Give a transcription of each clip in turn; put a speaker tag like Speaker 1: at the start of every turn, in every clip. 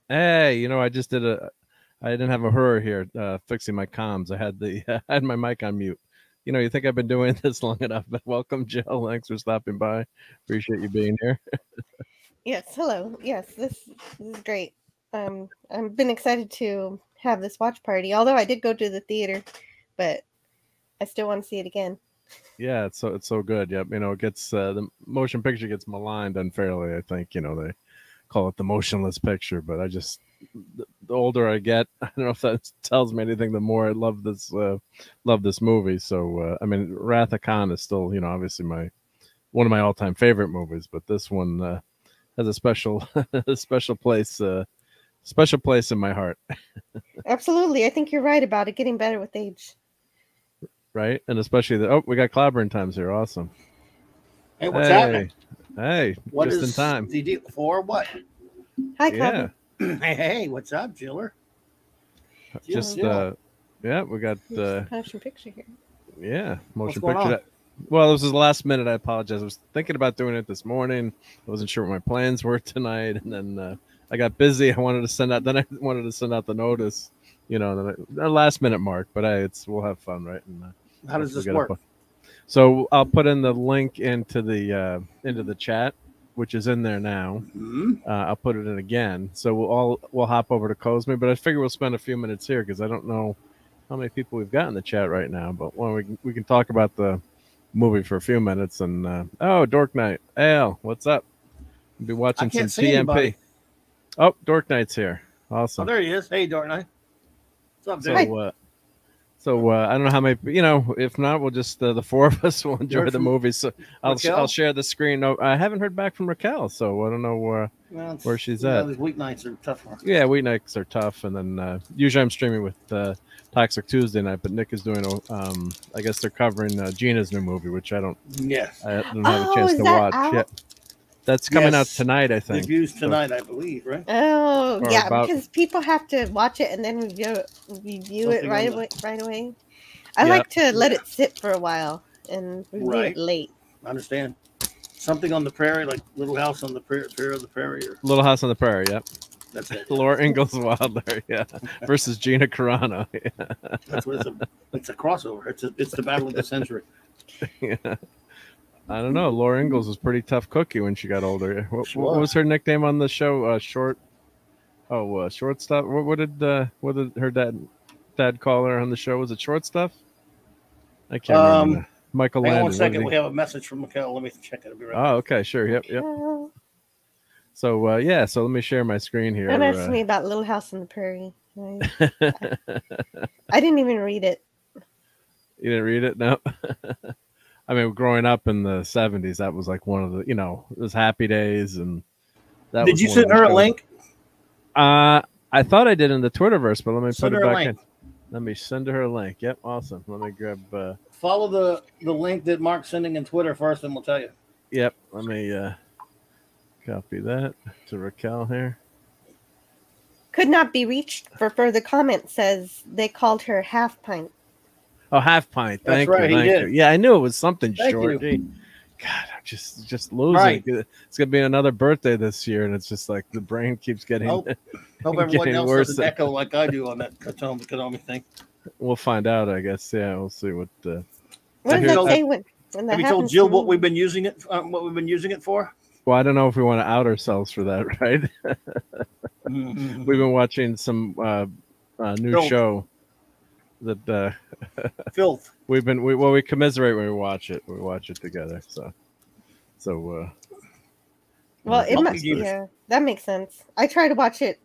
Speaker 1: Hey, I just did I didn't have a horror here fixing my comms. I had I had my mic on mute. You think I've been doing this long enough, but welcome, Jill. Thanks for stopping by. Appreciate you being here.
Speaker 2: Yes, hello. Yes, this is great. I've been excited to have this watch party. Although I did go to the theater, but I still want to see it again.
Speaker 1: Yeah, it's so good. Yep, it gets the motion picture gets maligned unfairly. I think they call it the motionless picture, but the older I get, I don't know if that tells me anything. The more I love this movie. So I mean, Wrath of Khan is still obviously my one of my all time favorite movies, but this one has a special a special place in my heart.
Speaker 2: Absolutely, I think you're right about it getting better with age.
Speaker 1: Right, and especially we got Clobberin Times here. Awesome.
Speaker 3: Hey, what's happening?
Speaker 1: Hey, hey,
Speaker 3: What
Speaker 1: just in
Speaker 3: is
Speaker 1: time.
Speaker 3: the deal for? What?
Speaker 2: Hi,
Speaker 1: Yeah,
Speaker 2: Clobber.
Speaker 3: Hey, what's up, Jiller?
Speaker 1: just yeah, we got
Speaker 2: Motion picture here.
Speaker 1: yeah, motion
Speaker 3: going
Speaker 1: picture.
Speaker 3: on?
Speaker 1: Well, this was last minute. I apologize. I was thinking about doing it this morning. I wasn't sure what my plans were tonight, and then I got busy. I wanted to send out. Then I wanted to send out the notice. The last minute mark. But hey, we'll have fun, right? And
Speaker 3: How does this
Speaker 1: get
Speaker 3: work?
Speaker 1: So I'll put in the link into the chat, which is in there now. I'll put it in again. So we'll hop over to Cosme, but I figure we'll spend a few minutes here because I don't know how many people we've got in the chat right now. But we can talk about the movie for a few minutes. And Dork Knight, Al, what's up? We'll be watching some TMP.
Speaker 3: Anybody.
Speaker 1: Oh, Dork Knight's here. Awesome.
Speaker 3: Oh, there he is. Hey, Dork Knight. What's up,
Speaker 1: dude? So I don't know how many. If not, we'll just the four of us will enjoy the movie. So I'll share the screen. No, I haven't heard back from Raquel, so I don't know where she's at.
Speaker 3: These weeknights are tough.
Speaker 1: Yeah, weeknights are tough, and then usually I'm streaming with Toxic Tuesday night, but Nick is doing. I guess they're covering Gina's new movie, which I don't.
Speaker 3: Yes.
Speaker 1: I don't have a chance to watch. Yeah, that's coming out tonight. I think.
Speaker 3: Reviews tonight, I believe, right?
Speaker 2: Oh, yeah, because people have to watch it and then review it right away. I like to let it sit for a while and review it late.
Speaker 3: I understand. Something on the Prairie, like Little House on the Prairie, or
Speaker 1: Little House on the Prairie. Yep.
Speaker 3: That's it.
Speaker 1: Laura Ingalls Wilder, yeah, versus Gina Carano. Yeah.
Speaker 3: That's what it's a crossover. It's the battle of the century.
Speaker 1: Yeah. I don't know. Laura Ingalls was pretty tough cookie when she got older. What was her nickname on the show? Shortstop. What did her dad call her on the show? Was it Short Stuff? I can't remember. Michael Landon.
Speaker 3: Hang on 1 second. We have a message from Raquel. Let me check it. I'll be right back.
Speaker 1: Oh, okay, sure. Yep. So so let me share my screen here.
Speaker 2: Don't ask me about Little House on the Prairie. I didn't even read it.
Speaker 1: You didn't read it? No. I mean, growing up in the 70s, that was like one of the, it was Happy Days, and that.
Speaker 3: Did you send her a link?
Speaker 1: I thought I did in the Twitterverse, but let me put it back in. Let me send her a link. Yep, awesome. Let me grab.
Speaker 3: Follow the link that Mark's sending in Twitter first, and we'll tell you.
Speaker 1: Yep. Let me copy that to Raquel here.
Speaker 2: Could not be reached for further comment. Says they called her Half Pint.
Speaker 1: Oh, Half Pint. Thank you. Thank you. Yeah, I knew it was something short. God, I'm just losing. Right. It's gonna be another birthday this year, and it's just like the brain keeps getting.
Speaker 3: Hope everyone else doesn't echo like I do on that Konami thing.
Speaker 1: We'll find out, I guess. Yeah, we'll see what.
Speaker 2: What did that say when
Speaker 3: have you told Jill what we've been using it? What we've been using it for?
Speaker 1: Well, I don't know if we want to out ourselves for that, right? We've been watching some new show. That
Speaker 3: filth.
Speaker 1: We commiserate when we watch it. We watch it together. So.
Speaker 2: Well, that makes sense. I try to watch it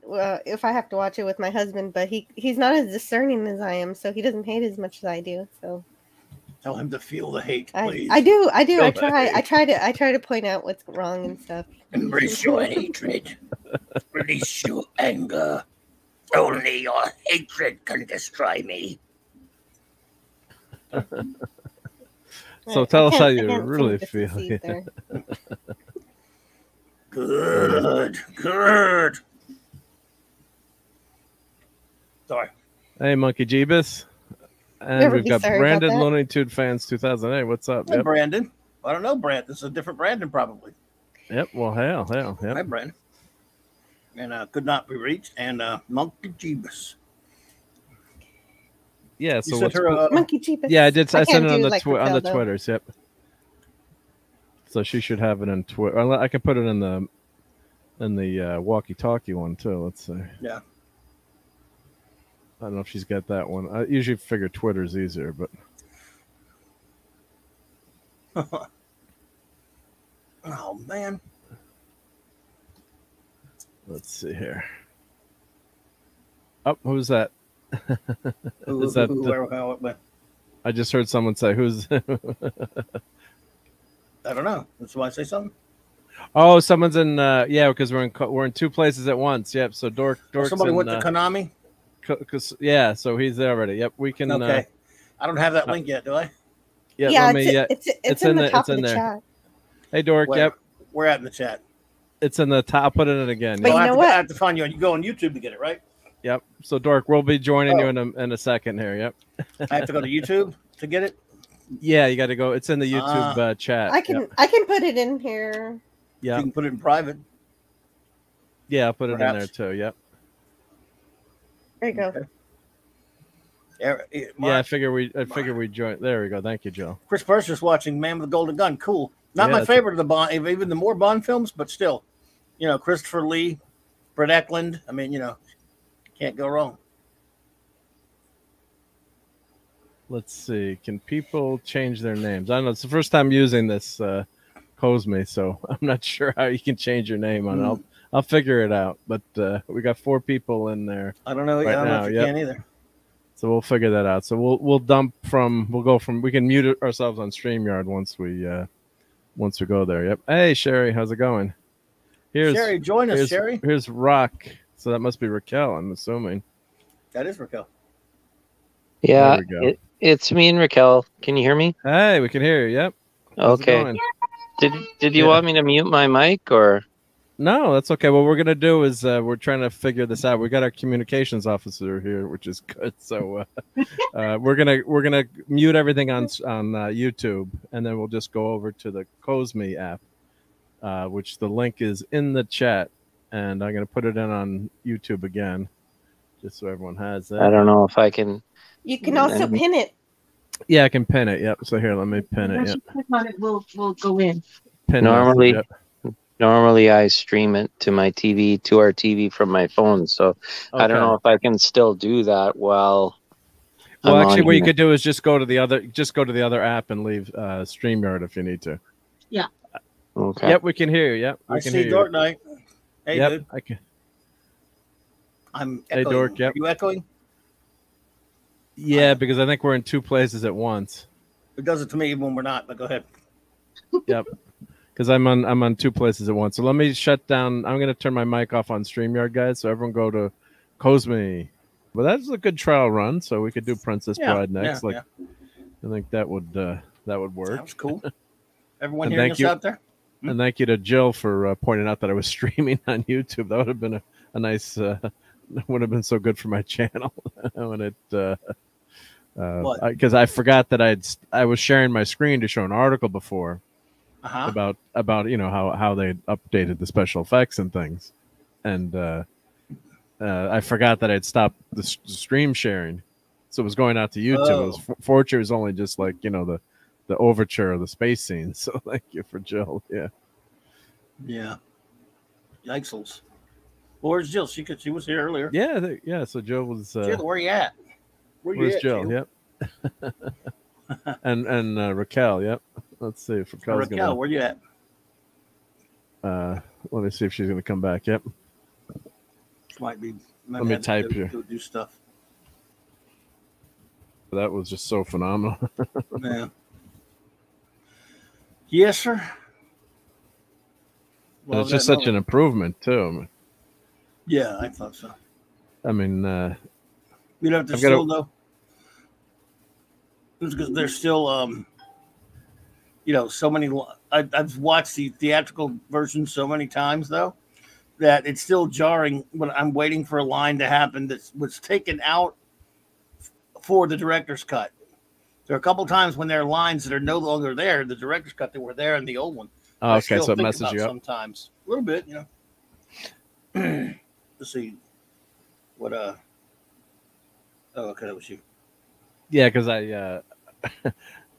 Speaker 2: if I have to watch it with my husband, but he's not as discerning as I am, so he doesn't hate as much as I do. So.
Speaker 3: Tell him to feel the hate, please.
Speaker 2: I do. I try to point out what's wrong and stuff.
Speaker 3: Embrace your hatred. Release your anger. Only your hatred can destroy me.
Speaker 1: So tell us how you really feel.
Speaker 3: Good. Sorry.
Speaker 1: Hey, Monkey Jeebus. And we've got Brandon Looney Tunes Fans 2008. What's up?
Speaker 3: Hey, Brandon. I don't know, Brandon. This is a different Brandon, probably.
Speaker 1: Yep. Well, hell. Yep.
Speaker 3: Hi, Brandon. and could not be reached, and Monkey Jeebus.
Speaker 1: Yeah,
Speaker 3: You
Speaker 1: so
Speaker 3: sent her a
Speaker 2: Monkey Jeebus.
Speaker 1: yeah, I did. I sent
Speaker 2: can't
Speaker 1: it on
Speaker 2: do
Speaker 1: the
Speaker 2: like
Speaker 1: on
Speaker 2: Raquel,
Speaker 1: the
Speaker 2: though.
Speaker 1: Twitters. Yep. So she should have it in Twitter. I can put it in the walkie-talkie one too. Let's see.
Speaker 3: Yeah.
Speaker 1: I don't know if she's got that one. I usually figure Twitter's easier, but
Speaker 3: Oh man.
Speaker 1: let's see here. Oh, who's that?
Speaker 3: Who, how it went.
Speaker 1: I just heard someone say, "Who's?"
Speaker 3: I don't know. That's why I say something.
Speaker 1: Oh, someone's in. Yeah, because we're in two places at once. Yep. So Dork's
Speaker 3: Somebody
Speaker 1: in,
Speaker 3: went to Konami.
Speaker 1: Yeah, so he's there already. Yep, we can.
Speaker 3: Okay. I don't have that link yet, do I?
Speaker 1: Yeah,
Speaker 2: Yeah,
Speaker 1: let me.
Speaker 2: it's in the top of the
Speaker 1: there.
Speaker 2: chat.
Speaker 1: Hey, Dork.
Speaker 3: Where?
Speaker 1: Yep,
Speaker 3: We're at in the chat.
Speaker 1: it's in the top. I'll put it in again.
Speaker 2: But
Speaker 1: Yep.
Speaker 2: you know
Speaker 3: I
Speaker 2: what?
Speaker 3: have to find you. You go on YouTube to get it, right?
Speaker 1: Yep. So Dork, we'll be joining you in a second here. Yep.
Speaker 3: I have to go to YouTube to get it.
Speaker 1: Yeah, you got to go. It's in the YouTube chat.
Speaker 2: I can put it in here.
Speaker 1: Yeah.
Speaker 3: You can put it in private.
Speaker 1: Yeah, I'll put it in there
Speaker 3: Perhaps.
Speaker 1: too. Yep.
Speaker 2: There you go.
Speaker 3: Okay.
Speaker 1: Yeah, I figure we join. There we go. Thank you, Joe.
Speaker 3: Chris Purser's watching Man with the Golden Gun. Cool. Not
Speaker 1: Yeah,
Speaker 3: my favorite of the Bond, even the more Bond films, but still, Christopher Lee, Brett Eklund. I mean, can't go wrong.
Speaker 1: Let's see. Can people change their names? I don't know. It's the first time using this Cosme, so I'm not sure how you can change your name on it. I'll figure it out. But we got 4 people in there.
Speaker 3: I don't know.
Speaker 1: Right
Speaker 3: I don't know
Speaker 1: now,
Speaker 3: if you can either.
Speaker 1: So we'll figure that out. So we'll go from we can mute ourselves on StreamYard once we go there. Yep. Hey Sherry, how's it going?
Speaker 3: Sherry, join us, Sherry.
Speaker 1: Here's Rock. So that must be Raquel, I'm assuming.
Speaker 3: That is Raquel.
Speaker 4: Yeah, it's me and Raquel. Can you hear me?
Speaker 1: Hey, we can hear you. Yep. How's it
Speaker 4: Okay.
Speaker 1: going?
Speaker 4: Did you want me to mute my mic or?
Speaker 1: No, that's okay. What we're gonna do is we're trying to figure this out. We got our communications officer here, which is good. So we're gonna mute everything on YouTube, and then we'll just go over to the Cosme app, which the link is in the chat, and I'm gonna put it in on YouTube again, just so everyone has that.
Speaker 4: I don't know if I can.
Speaker 2: You can also pin it.
Speaker 1: Yeah, I can pin it. Yep. So here, let me pin it.
Speaker 5: Once
Speaker 1: Yep.
Speaker 5: you click on it, we'll go in.
Speaker 1: Pin
Speaker 4: Normally,
Speaker 1: message, yep.
Speaker 4: Normally I stream it to my TV, to our TV from my phone. So I don't know if I can still do that while.
Speaker 1: Well, actually, what you could do is just go to the other app and leave StreamYard if you need to.
Speaker 5: Yeah.
Speaker 4: Okay.
Speaker 1: Yep, we can hear you. Yep, we
Speaker 3: I
Speaker 1: can
Speaker 3: see
Speaker 1: hear
Speaker 3: Dork
Speaker 1: you.
Speaker 3: Knight. Hey,
Speaker 1: Yep,
Speaker 3: dude.
Speaker 1: I can.
Speaker 3: I'm
Speaker 1: Hey,
Speaker 3: echoing.
Speaker 1: Dork. Yep.
Speaker 3: Are you echoing?
Speaker 1: Yeah, because I think we're in 2 places at once.
Speaker 3: It does it to me even when we're not, but go ahead.
Speaker 1: Yep. Because I'm on 2 places at once. So let me shut down. I'm gonna turn my mic off on StreamYard, guys. So everyone go to Cosme. Well, that's a good trial run. So we could do Princess Bride next. I think that would work.
Speaker 3: That was cool. Everyone
Speaker 1: And
Speaker 3: hearing us out there?
Speaker 1: And thank you to Jill for pointing out that I was streaming on YouTube. That would have been a nice. Would have been so good for my channel when it. Because I forgot that I was sharing my screen to show an article before about how they updated the special effects and things, and I forgot that I'd stopped the stream sharing, so it was going out to YouTube. Fortunately, it was only just like the overture of the space scene. So thank you for Jill.
Speaker 3: Yeah. Yikesels. Well, where's Jill? She was here earlier.
Speaker 1: Yeah. So Jill was.
Speaker 3: Jill, where you at?
Speaker 1: Where's Jill? Yep. and Raquel. Yep. Let's see if
Speaker 3: Raquel, where you at?
Speaker 1: Let me see if she's gonna come back. Yep.
Speaker 3: Might be.
Speaker 1: Let me type here.
Speaker 3: Do stuff.
Speaker 1: That was just so phenomenal.
Speaker 3: Yeah. Yes, sir.
Speaker 1: Well, it's just such an improvement too.
Speaker 3: Yeah, I thought so.
Speaker 1: I mean,
Speaker 3: you'd have to still though. Because there's still so many. I've watched the theatrical version so many times though that it's still jarring when I'm waiting for a line to happen that was taken out for the director's cut. There are a couple times when there are lines that are no longer there. The director's cut that were there in the old one.
Speaker 1: Oh, okay, so it messes you up
Speaker 3: sometimes. A little bit, let's see what oh, okay, that was you.
Speaker 1: Yeah, because I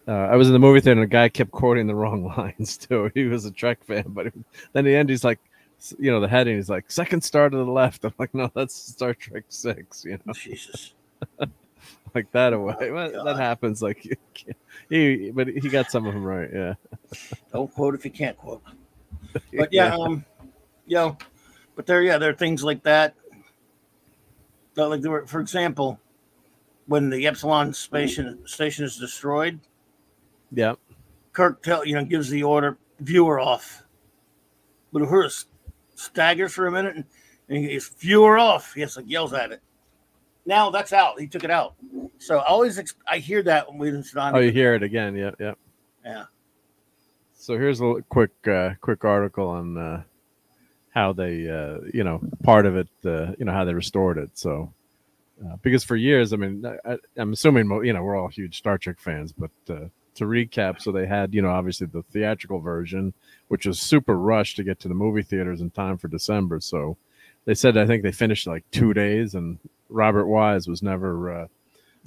Speaker 1: was in the movie theater and a guy kept quoting the wrong lines too. He was a Trek fan, but then in the end he's like, the heading is like second star to the left. I'm like, no, that's Star Trek 6.
Speaker 3: Jesus.
Speaker 1: Like that away.
Speaker 3: Oh,
Speaker 1: Well, that happens. Like but he got some of them right. Yeah.
Speaker 3: Don't quote if you can't quote. But yeah, but there are things like that. Like there were, for example, when the Epsilon station is destroyed,
Speaker 1: Yeah.
Speaker 3: Kirk gives the order, viewer off. But Uhura staggers for a minute and he's viewer off. He just like yells at it. Now that's out. He took it out. So I hear that when we didn't.
Speaker 1: Oh, you hear it again. Yeah, yeah.
Speaker 3: Yeah.
Speaker 1: So here's a quick article on how they, part of it, how they restored it. So, because for years, I mean, I'm assuming, we're all huge Star Trek fans, but to recap, so they had, obviously the theatrical version, which was super rushed to get to the movie theaters in time for December. So they said, I think they finished like 2 days, and Robert Wise was never,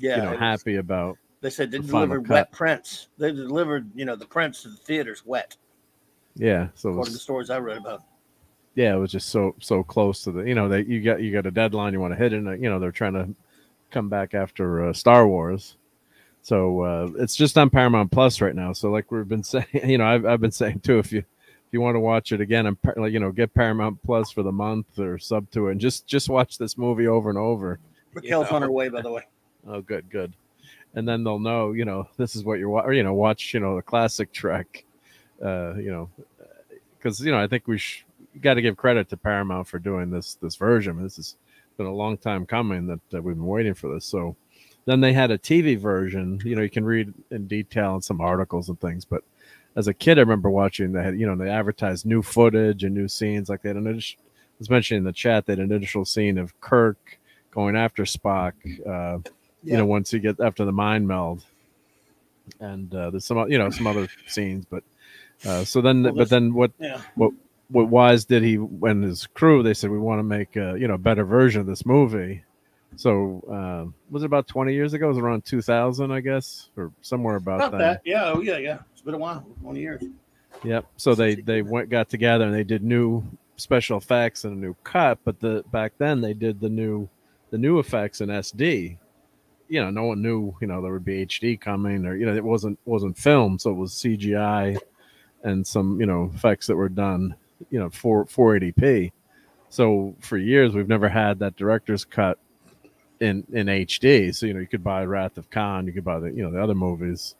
Speaker 1: happy about.
Speaker 3: They said they delivered wet prints. They delivered, the prints to the theaters wet.
Speaker 1: Yeah, so
Speaker 3: according to stories I read about.
Speaker 1: Yeah, it was just so close to the, you got a deadline you want to hit, and they're trying to come back after Star Wars. So it's just on Paramount Plus right now. So like we've been saying, I've been saying too, if you want to watch it again, get Paramount Plus for the month or sub to it, and just watch this movie over and over.
Speaker 3: Raquel's on her way, by the way.
Speaker 1: Oh, good. And then they'll know, this is what you're watching. Or watch, the classic Trek. Because I think we got to give credit to Paramount for doing this version. This has been a long time coming that we've been waiting for this. So. Then they had a TV version, you can read in detail in some articles and things. But as a kid, I remember watching, they had, they advertised new footage and new scenes. Like they had was mentioning in the chat, they had an initial scene of Kirk going after Spock, once he gets after the mind meld. And there's some other scenes. But what Wise did, he and his crew, they said, we want to make a better version of this movie. So was it about 20 years ago? It was around 2000, I guess, or somewhere about
Speaker 3: that. Yeah, yeah. It's been a while, 20 years.
Speaker 1: Yep. So they got together and they did new special effects and a new cut. But back then they did the new effects in SD. No one knew there would be HD coming, or it wasn't filmed, so it was CGI and some effects that were done for 480p. So for years we've never had that director's cut in HD. So you could buy Wrath of Khan, you could buy the other movies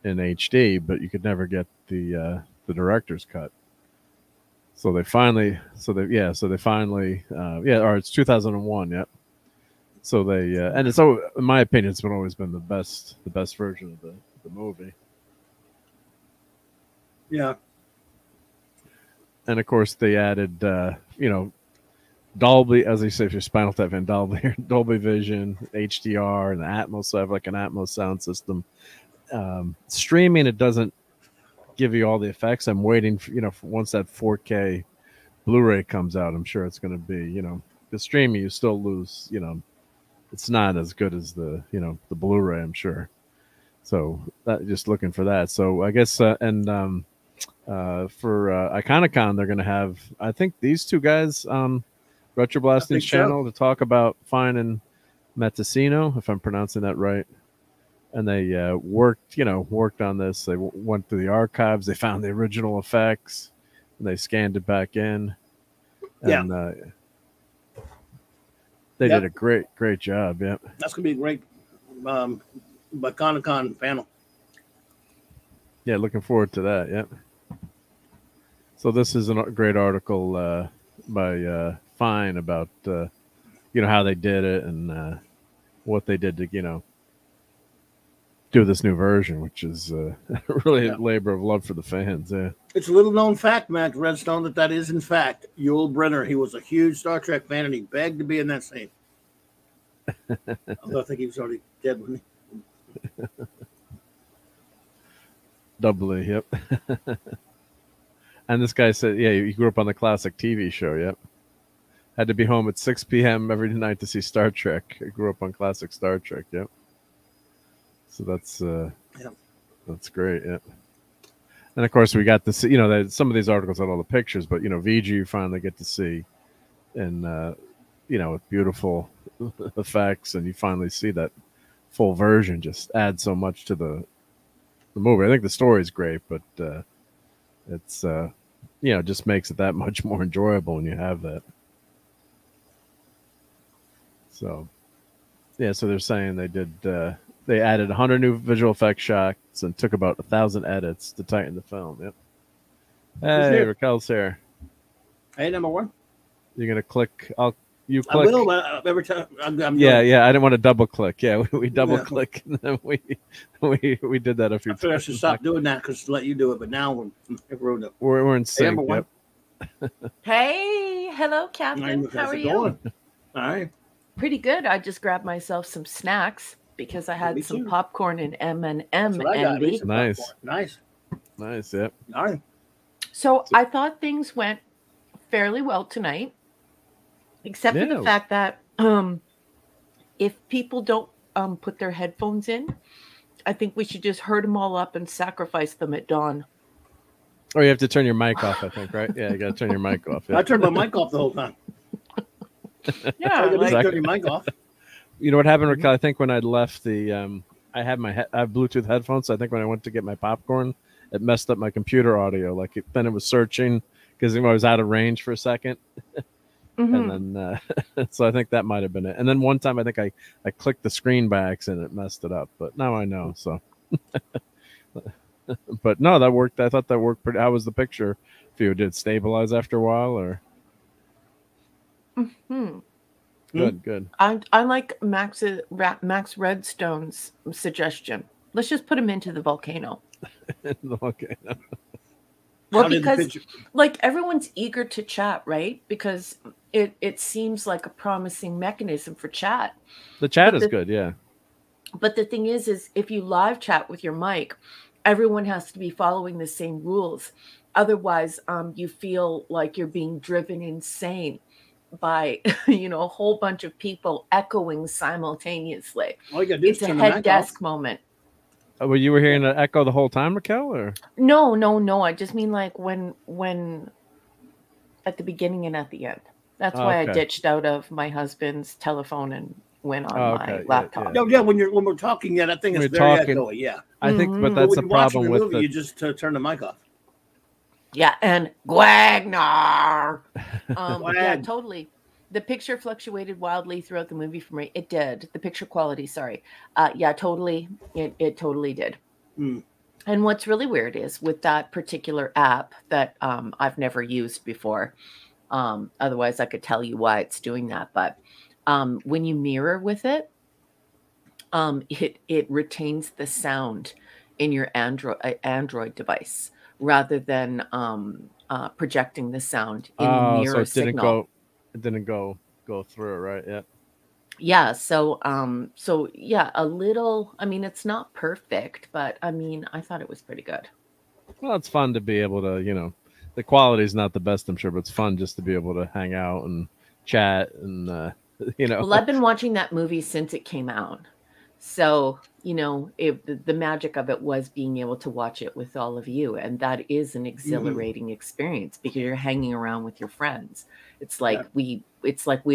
Speaker 1: in HD, but you could never get the director's cut. So they finally or it's 2001. Yep. So they and it's, in my opinion, it's always been the best version of the movie.
Speaker 3: Yeah.
Speaker 1: And of course they added Dolby, as they say, if you're Spinal Tap fan, Dolby Vision, HDR, and the Atmos. So I have like an Atmos sound system. Streaming, it doesn't give you all the effects. I'm waiting for, for once that 4K Blu-ray comes out, I'm sure it's going to be, the streaming, you still lose, it's not as good as the Blu-ray, I'm sure. So just looking for that. So I guess, for Iconicon, they're going to have, I think, these two guys on Retroblasting's channel to talk about finding Metassino, if I'm pronouncing that right. And they worked on this. They went through the archives. They found the original effects, and they scanned it back in. And they did a great job. Yeah,
Speaker 3: that's gonna be a great Iconicon panel.
Speaker 1: Yeah, looking forward to that. Yeah. So this is a great article by Fine about how they did it and what they did to do this new version, which is really a labor of love for the fans. Yeah,
Speaker 3: it's a little known fact, Matt Redstone, that is in fact Yul Brynner. He was a huge Star Trek fan, and he begged to be in that scene. Although I think he was already dead, wasn't he?
Speaker 1: Doubly, yep. And this guy said, yeah, he grew up on the classic TV show. Yep. Had to be home at 6 p.m. every night to see Star Trek. I grew up on classic Star Trek. Yep. So that's great. Yeah. And of course, we got to see. You know, some of these articles had all the pictures, but you know, VG you finally get to see, and you know, with beautiful effects, and you finally see that full version. Just adds so much to the movie. I think the story is great, but it's you know, just makes it that much more enjoyable when you have that. So, yeah, so they're saying they added 100 new visual effects shots and took about 1,000 edits to tighten the film. Yep. Hey, Raquel's here.
Speaker 3: Hey, number one.
Speaker 1: You're gonna click. You click.
Speaker 3: I will, but every time I'm
Speaker 1: yeah. I didn't want to double click. Yeah, we double click, and then we did that a few times.
Speaker 3: I should stop doing that because to let you do it, but now
Speaker 1: we're in sync.
Speaker 3: Hey,
Speaker 1: yep.
Speaker 5: Hey, hello, Captain. How are you?
Speaker 3: All right.
Speaker 5: Pretty good. I just grabbed myself some snacks because I had some popcorn and M&M envy.
Speaker 3: Nice.
Speaker 1: Yep.
Speaker 3: All right.
Speaker 5: So I thought things went fairly well tonight, except for the fact that if people don't put their headphones in, I think we should just herd them all up and sacrifice them at dawn.
Speaker 1: Or you have to turn your mic off, I think, right? Yeah, you got to turn your mic off. Yeah.
Speaker 3: I turned my mic off the whole time.
Speaker 5: Yeah,
Speaker 3: turn your mic off.
Speaker 1: You know what happened, Raquel? I think when I left I have Bluetooth headphones. So I think when I went to get my popcorn, it messed up my computer audio. Like then it was searching because I was out of range for a second. And then so I think that might have been it. And then one time I think I clicked the screen by accident, it messed it up. But now I know. So, but no, that worked. I thought that worked pretty. How was the picture? If you did stabilize after a while, or good.
Speaker 5: I like Max Redstone's suggestion. Let's just put him into the volcano.
Speaker 1: The volcano.
Speaker 5: Well, because like everyone's eager to chat, right? Because it seems like a promising mechanism for chat.
Speaker 1: The chat is good, yeah.
Speaker 5: But the thing is if you live chat with your mic, everyone has to be following the same rules. Otherwise, you feel like you're being driven insane by a whole bunch of people echoing simultaneously.
Speaker 3: All you gotta do
Speaker 5: it's a head desk moment.
Speaker 1: Well, you were hearing an echo the whole time, Raquel, or
Speaker 5: no? I just mean like when at the beginning and at the end. That's why I ditched out of my husband's telephone and went on my laptop.
Speaker 3: Yeah. When we're talking, that thing is very echoey. Yeah,
Speaker 1: I think, but that's the problem with
Speaker 3: movie, you just turn the mic off.
Speaker 5: Yeah, and Gwagnar. Yeah, totally. The picture fluctuated wildly throughout the movie for me. It did. The picture quality, sorry. Yeah, totally. It totally did. And what's really weird is with that particular app that I've never used before. Otherwise, I could tell you why it's doing that. But when you mirror with it, it retains the sound in your Android device rather than projecting the sound in the mirror signal.
Speaker 1: It didn't go through it, right? Yeah.
Speaker 5: Yeah. So yeah, a little. I mean, it's not perfect, but I mean, I thought it was pretty good.
Speaker 1: Well, it's fun to be able to, the quality is not the best, I'm sure, but it's fun just to be able to hang out and chat and
Speaker 5: Well, I've been watching that movie since it came out, so the magic of it was being able to watch it with all of you, and that is an exhilarating experience because you're hanging around with your friends. It's like we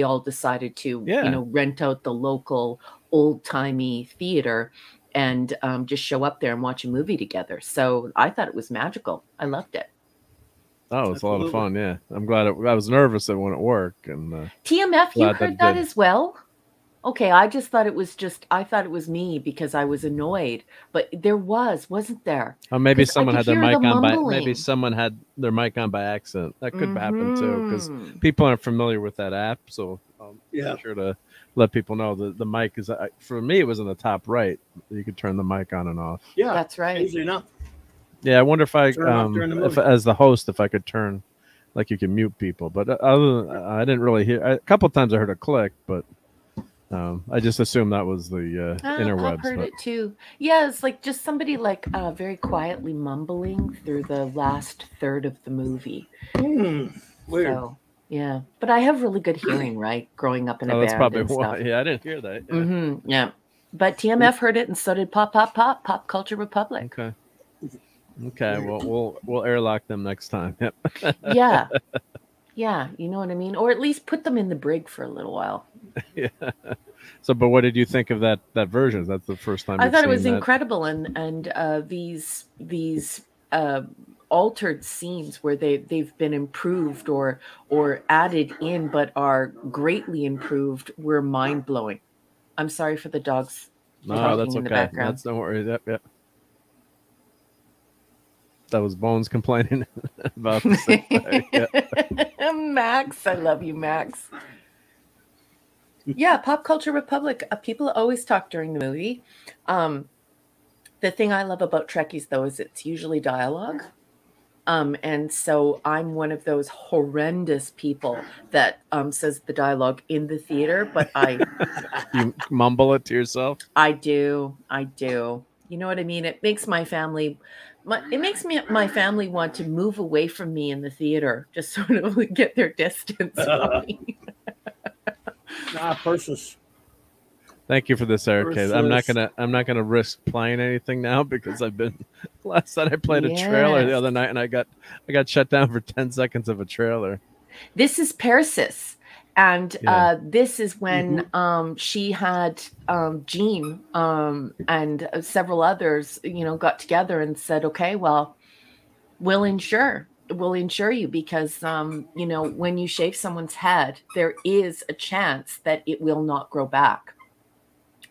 Speaker 5: all decided to rent out the local old timey theater and just show up there and watch a movie together. So I thought it was magical. I loved it.
Speaker 1: Oh, it's a lot of fun. Yeah, I'm glad. I was nervous that wouldn't work. And
Speaker 5: TMF, you heard that as well. Okay, I just thought it was I thought it was me because I was annoyed, but there wasn't there?
Speaker 1: Oh, maybe someone had their mic on maybe someone had their mic on by accident. That could happen too, because people aren't familiar with that app. So be sure to let people know that the mic is, for me, it was in the top right. You could turn the mic on and off.
Speaker 3: Yeah,
Speaker 5: that's right.
Speaker 3: Easy enough.
Speaker 1: Yeah, I wonder if as the host, if I could turn, like you can mute people. But other than, I didn't really hear. A couple of times I heard a click, but I just assumed that was the interwebs.
Speaker 5: I've heard it too. Yeah, it's like just somebody very quietly mumbling through the last third of the movie.
Speaker 3: Weird.
Speaker 5: So, Yeah, but I have really good hearing, right? Growing up in a
Speaker 1: Oh,
Speaker 5: band
Speaker 1: that's probably
Speaker 5: and
Speaker 1: why.
Speaker 5: stuff.
Speaker 1: Yeah, I didn't hear that. Yeah.
Speaker 5: Mm-hmm, yeah. But TMF heard it, and so did Pop Culture Republic.
Speaker 1: Okay. Okay. Well, we'll airlock them next time. Yep.
Speaker 5: Yeah. Yeah, you know what I mean? Or at least put them in the brig for a little while.
Speaker 1: Yeah. So, but what did you think of that version? That's the first time
Speaker 5: I
Speaker 1: you've
Speaker 5: thought it
Speaker 1: seen
Speaker 5: was
Speaker 1: that?
Speaker 5: incredible, and these altered scenes where they've been improved or added in, but are greatly improved, were mind blowing. I'm sorry for the dogs
Speaker 1: No,
Speaker 5: talking
Speaker 1: that's
Speaker 5: in the
Speaker 1: okay.
Speaker 5: background.
Speaker 1: That's don't worry. Yep. That was Bones complaining about the sick bag. Yeah.
Speaker 5: Max, I love you, Max. Yeah, Pop Culture Republic. People always talk during the movie. The thing I love about Trekkies, though, is it's usually dialogue. And so I'm one of those horrendous people that says the dialogue in the theater, but
Speaker 1: You mumble it to yourself.
Speaker 5: I do. You know what I mean? It makes my family want to move away from me in the theater, just sort of get their distance from me.
Speaker 3: Persis.
Speaker 1: Thank you for this, Eric. I'm not gonna risk playing anything now because last night I played a trailer the other night and I got shut down for 10 seconds of a trailer.
Speaker 5: This is Persis. And this is when she had Jean and several others, got together and said, okay, well, we'll insure you because, when you shave someone's head, there is a chance that it will not grow back,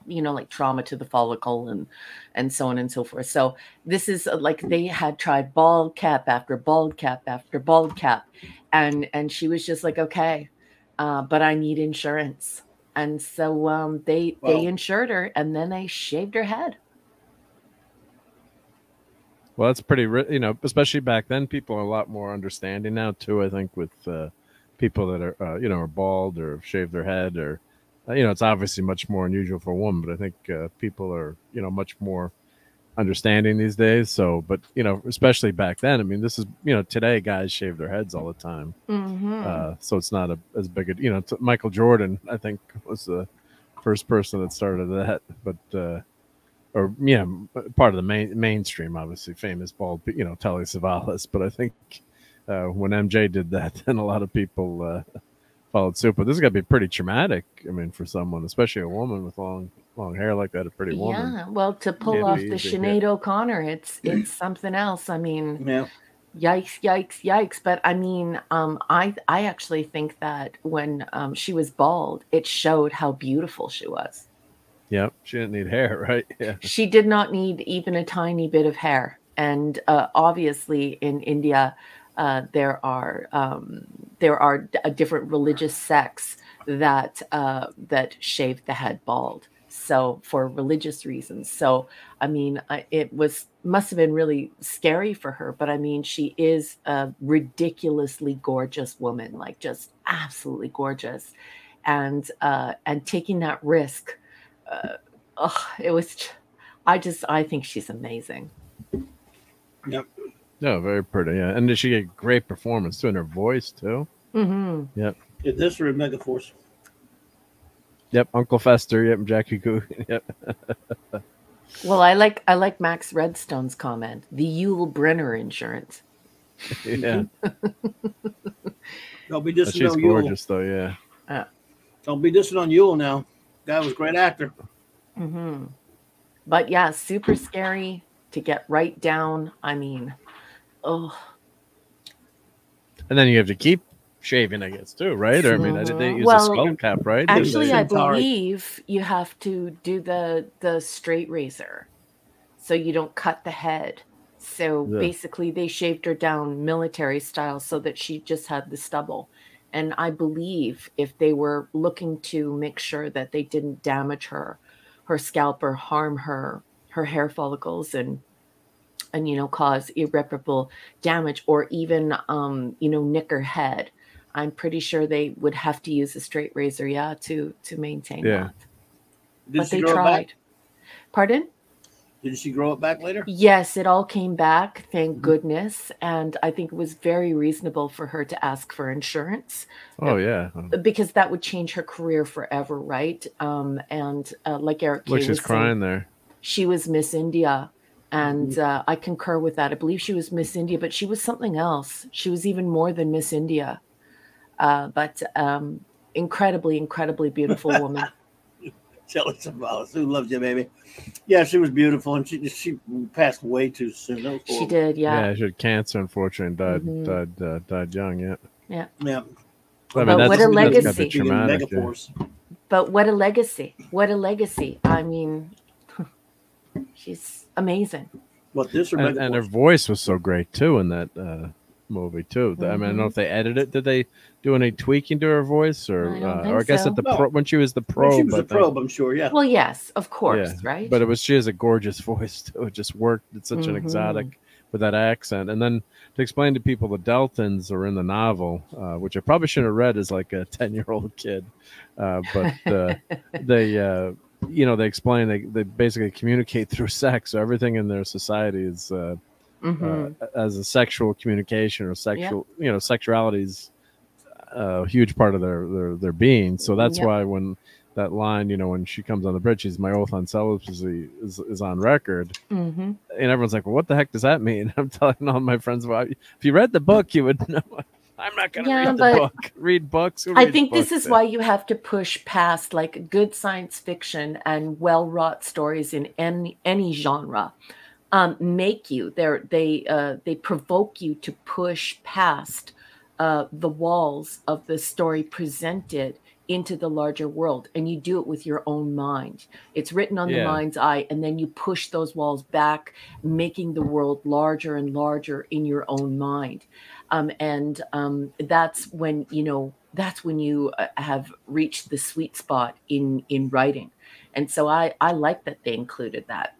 Speaker 5: like trauma to the follicle and so on and so forth. So this is they had tried bald cap after bald cap after bald cap. And she was just like, okay, but I need insurance. And so they insured her, and then they shaved her head.
Speaker 1: Well, that's pretty, especially back then, people are a lot more understanding now too. I think with people that are, are bald or shave their head, or, it's obviously much more unusual for a woman, but I think people are, much more understanding these days. So, but especially back then, I mean, this is, today guys shave their heads all the time. So it's not as big a, Michael Jordan, I think, was the first person that started that, but part of the mainstream, obviously famous bald, Telly Savalas. But I think when MJ did that, then a lot of people followed suit. But this is got to be pretty traumatic. I mean, for someone, especially a woman with long hair like that, a pretty woman.
Speaker 5: Yeah, well, to pull off the Sinead O'Connor, it's something else. I mean, yikes. But I mean, I actually think that when she was bald, it showed how beautiful she was.
Speaker 1: Yeah, she didn't need hair, right? Yeah,
Speaker 5: she did not need even a tiny bit of hair. And obviously, in India, there are different religious sects that shave the head bald. So for religious reasons. So I mean, it must have been really scary for her. But I mean, she is a ridiculously gorgeous woman, like just absolutely gorgeous, and taking that risk. It was. I think she's amazing.
Speaker 3: Yep.
Speaker 1: No, very pretty. Yeah, and she had great performance too, in her voice too.
Speaker 5: Mm-hmm.
Speaker 1: Yep.
Speaker 3: This or Megaforce.
Speaker 1: Yep, Uncle Fester. Yep, Jackie Coogan. Yep.
Speaker 5: Well, I like Max Redstone's comment. The Yul Brynner insurance.
Speaker 1: Yeah.
Speaker 3: Don't be dissing
Speaker 1: she's
Speaker 3: on
Speaker 1: gorgeous,
Speaker 3: Yul.
Speaker 1: though. Yeah.
Speaker 3: Don't be dissing on Yul now. Guy was a great actor.
Speaker 5: Mm-hmm. But yeah, super scary to get right down. I mean, oh.
Speaker 1: And then you have to keep shaving, I guess, too, right? Or I mean, they use a skull cap, right?
Speaker 5: Actually, I believe you have to do the straight razor, so you don't cut the head. So basically, they shaved her down military style so that she just had the stubble. And I believe if they were looking to make sure that they didn't damage her scalp or harm her hair follicles and cause irreparable damage or even nick her head, I'm pretty sure they would have to use a straight razor, to maintain that. But they tried. Pardon?
Speaker 3: Did she grow it back later?
Speaker 5: Yes, it all came back, thank goodness. And I think it was very reasonable for her to ask for insurance.
Speaker 1: Oh yeah,
Speaker 5: because that would change her career forever, right? And like Eric K
Speaker 1: look,
Speaker 5: was
Speaker 1: she's crying
Speaker 5: saying,
Speaker 1: there.
Speaker 5: she was Miss India, and I concur with that. I believe she was Miss India, but she was something else. She was even more than Miss India. But incredibly, incredibly beautiful woman.
Speaker 3: Jealous of Alice. Who loves you, baby? Yeah, she was beautiful, and she passed way too soon. That was
Speaker 5: She
Speaker 3: horrible.
Speaker 5: did, yeah.
Speaker 1: Yeah, she had cancer, unfortunately, and died young. Yeah.
Speaker 5: Yeah.
Speaker 3: Yeah.
Speaker 1: I mean,
Speaker 5: But
Speaker 1: that's,
Speaker 5: what a
Speaker 1: that's gotta be
Speaker 5: legacy.
Speaker 1: traumatic. Yeah.
Speaker 5: But what a legacy. What a legacy. I mean, she's amazing.
Speaker 3: What, this or
Speaker 1: and her voice was so great too in that movie too. I mean, I don't know if they edited it. Did they do any tweaking to her voice, or I guess
Speaker 5: so.
Speaker 1: at the when she was the probe?
Speaker 3: When she was the probe, I'm sure. Yeah.
Speaker 5: Well, yes, of course, right?
Speaker 1: But she has a gorgeous voice too. It just worked. It's such an exotic with that accent. And then to explain to people, the Deltons are in the novel, which I probably shouldn't have read as like a 10-year-old kid, but they. They explain they basically communicate through sex. So everything in their society is as a sexual communication or sexual. Sexuality is a huge part of their being. So that's why when that line, when she comes on the bridge, she's my oath on celibacy is on record, and everyone's like, well, what the heck does that mean? I'm telling all my friends, well, if you read the book, you would know. I'm not going to read the book. Read books.
Speaker 5: I think this is why you have to push past like good science fiction and well-wrought stories in any genre. They provoke you to push past the walls of the story presented into the larger world, and you do it with your own mind. It's written on the mind's eye, and then you push those walls back, making the world larger and larger in your own mind. That's when you have reached the sweet spot in writing. And so I like that they included that.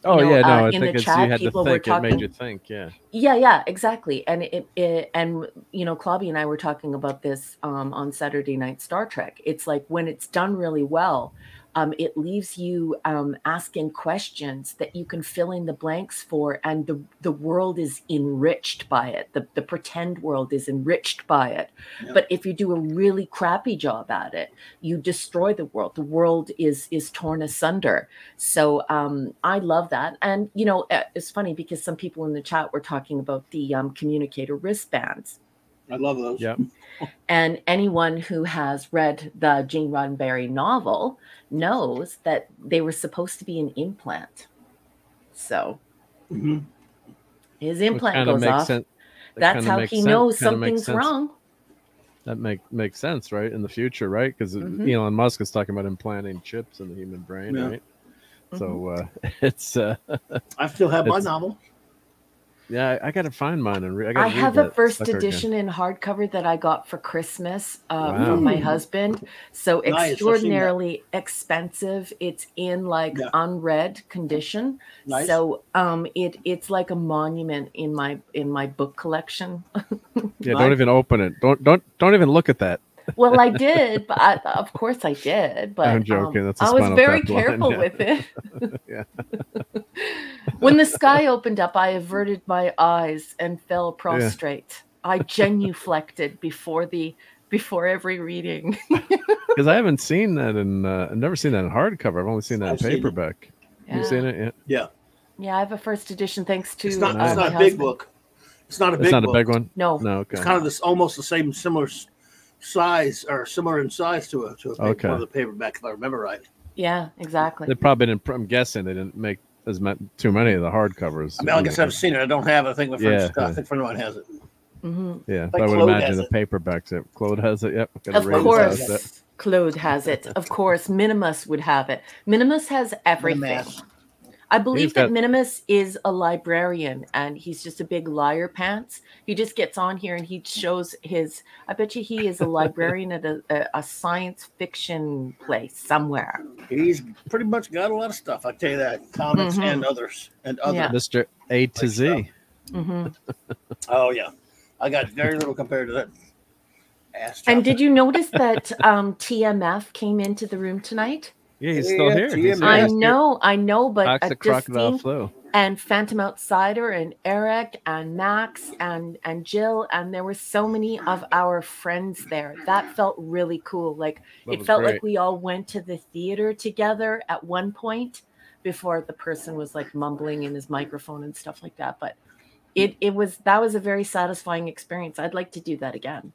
Speaker 1: I
Speaker 5: in
Speaker 1: think
Speaker 5: the chat,
Speaker 1: you had
Speaker 5: people
Speaker 1: to
Speaker 5: were
Speaker 1: think.
Speaker 5: talking.
Speaker 1: It made you think, yeah.
Speaker 5: Yeah, exactly. And Clobby and I were talking about this on Saturday Night Star Trek. It's like when it's done really well, it leaves you asking questions that you can fill in the blanks for, and the world is enriched by it. The pretend world is enriched by it. Yep. But if you do a really crappy job at it, you destroy the world. The world is torn asunder. So I love that. And it's funny because some people in the chat were talking about the communicator wristbands.
Speaker 3: I love those.
Speaker 1: Yeah.
Speaker 5: And anyone who has read the Gene Roddenberry novel knows that they were supposed to be an implant. So his implant goes off. That's how he knows something's wrong.
Speaker 1: That makes sense, right? In the future, right? Because Elon Musk is talking about implanting chips in the human brain, right? So it's.
Speaker 3: I still have my novel.
Speaker 1: Yeah, I got to find mine and
Speaker 5: I have a first edition in hardcover that I got for Christmas from my husband. So extraordinarily expensive. It's in like unread condition. Nice. So it's like a monument in my book collection.
Speaker 1: Yeah, don't even open it. Don't even look at that.
Speaker 5: Well, I did, but of course I did. But
Speaker 1: I'm joking. That's
Speaker 5: I was very careful with it.
Speaker 1: Yeah.
Speaker 5: When the sky opened up, I averted my eyes and fell prostrate. Yeah. I genuflected before every reading.
Speaker 1: Because I haven't seen that I've never seen that in hardcover. I've only seen that in paperback. Yeah. You've seen it? Yeah.
Speaker 3: Yeah.
Speaker 5: Yeah, I have a first edition thanks to
Speaker 3: it's not a big book. It's not a big book.
Speaker 1: It's not a big one?
Speaker 5: No.
Speaker 1: Okay.
Speaker 3: It's kind of almost the same similar size or similar in size to one of the paperback, if I remember right.
Speaker 5: Yeah, exactly.
Speaker 1: They probably didn't. I'm guessing they didn't make too many of the hardcovers.
Speaker 3: I mean, I guess I've seen it. I don't have it. I think my friend, I think friend of mine has it.
Speaker 1: Yeah, but I would imagine the paperbacks. Claude has it. Yep.
Speaker 5: Of course, Claude has it. Of course, Minimus would have it. Minimus has everything. I believe that Minimus is a librarian, and he's just a big liar pants. He just gets on here and he shows I bet you he is a librarian at a science fiction place somewhere.
Speaker 3: He's pretty much got a lot of stuff. I tell you that, comics and others. Yeah.
Speaker 1: Mr. A to Z.
Speaker 3: Oh yeah, I got very little compared to that.
Speaker 5: And did you notice that TMF came into the room tonight?
Speaker 1: Yeah, he's still here. He's
Speaker 3: TMF.
Speaker 1: here.
Speaker 5: I know, but
Speaker 1: Toxic crocodile
Speaker 5: Justine
Speaker 1: flu.
Speaker 5: and Phantom Outsider and Eric and Max and Jill, and there were so many of our friends there. That felt really cool. Like it felt like we all went to the theater together at one point before the person was like mumbling in his microphone and stuff like that. But that was a very satisfying experience. I'd like to do that again.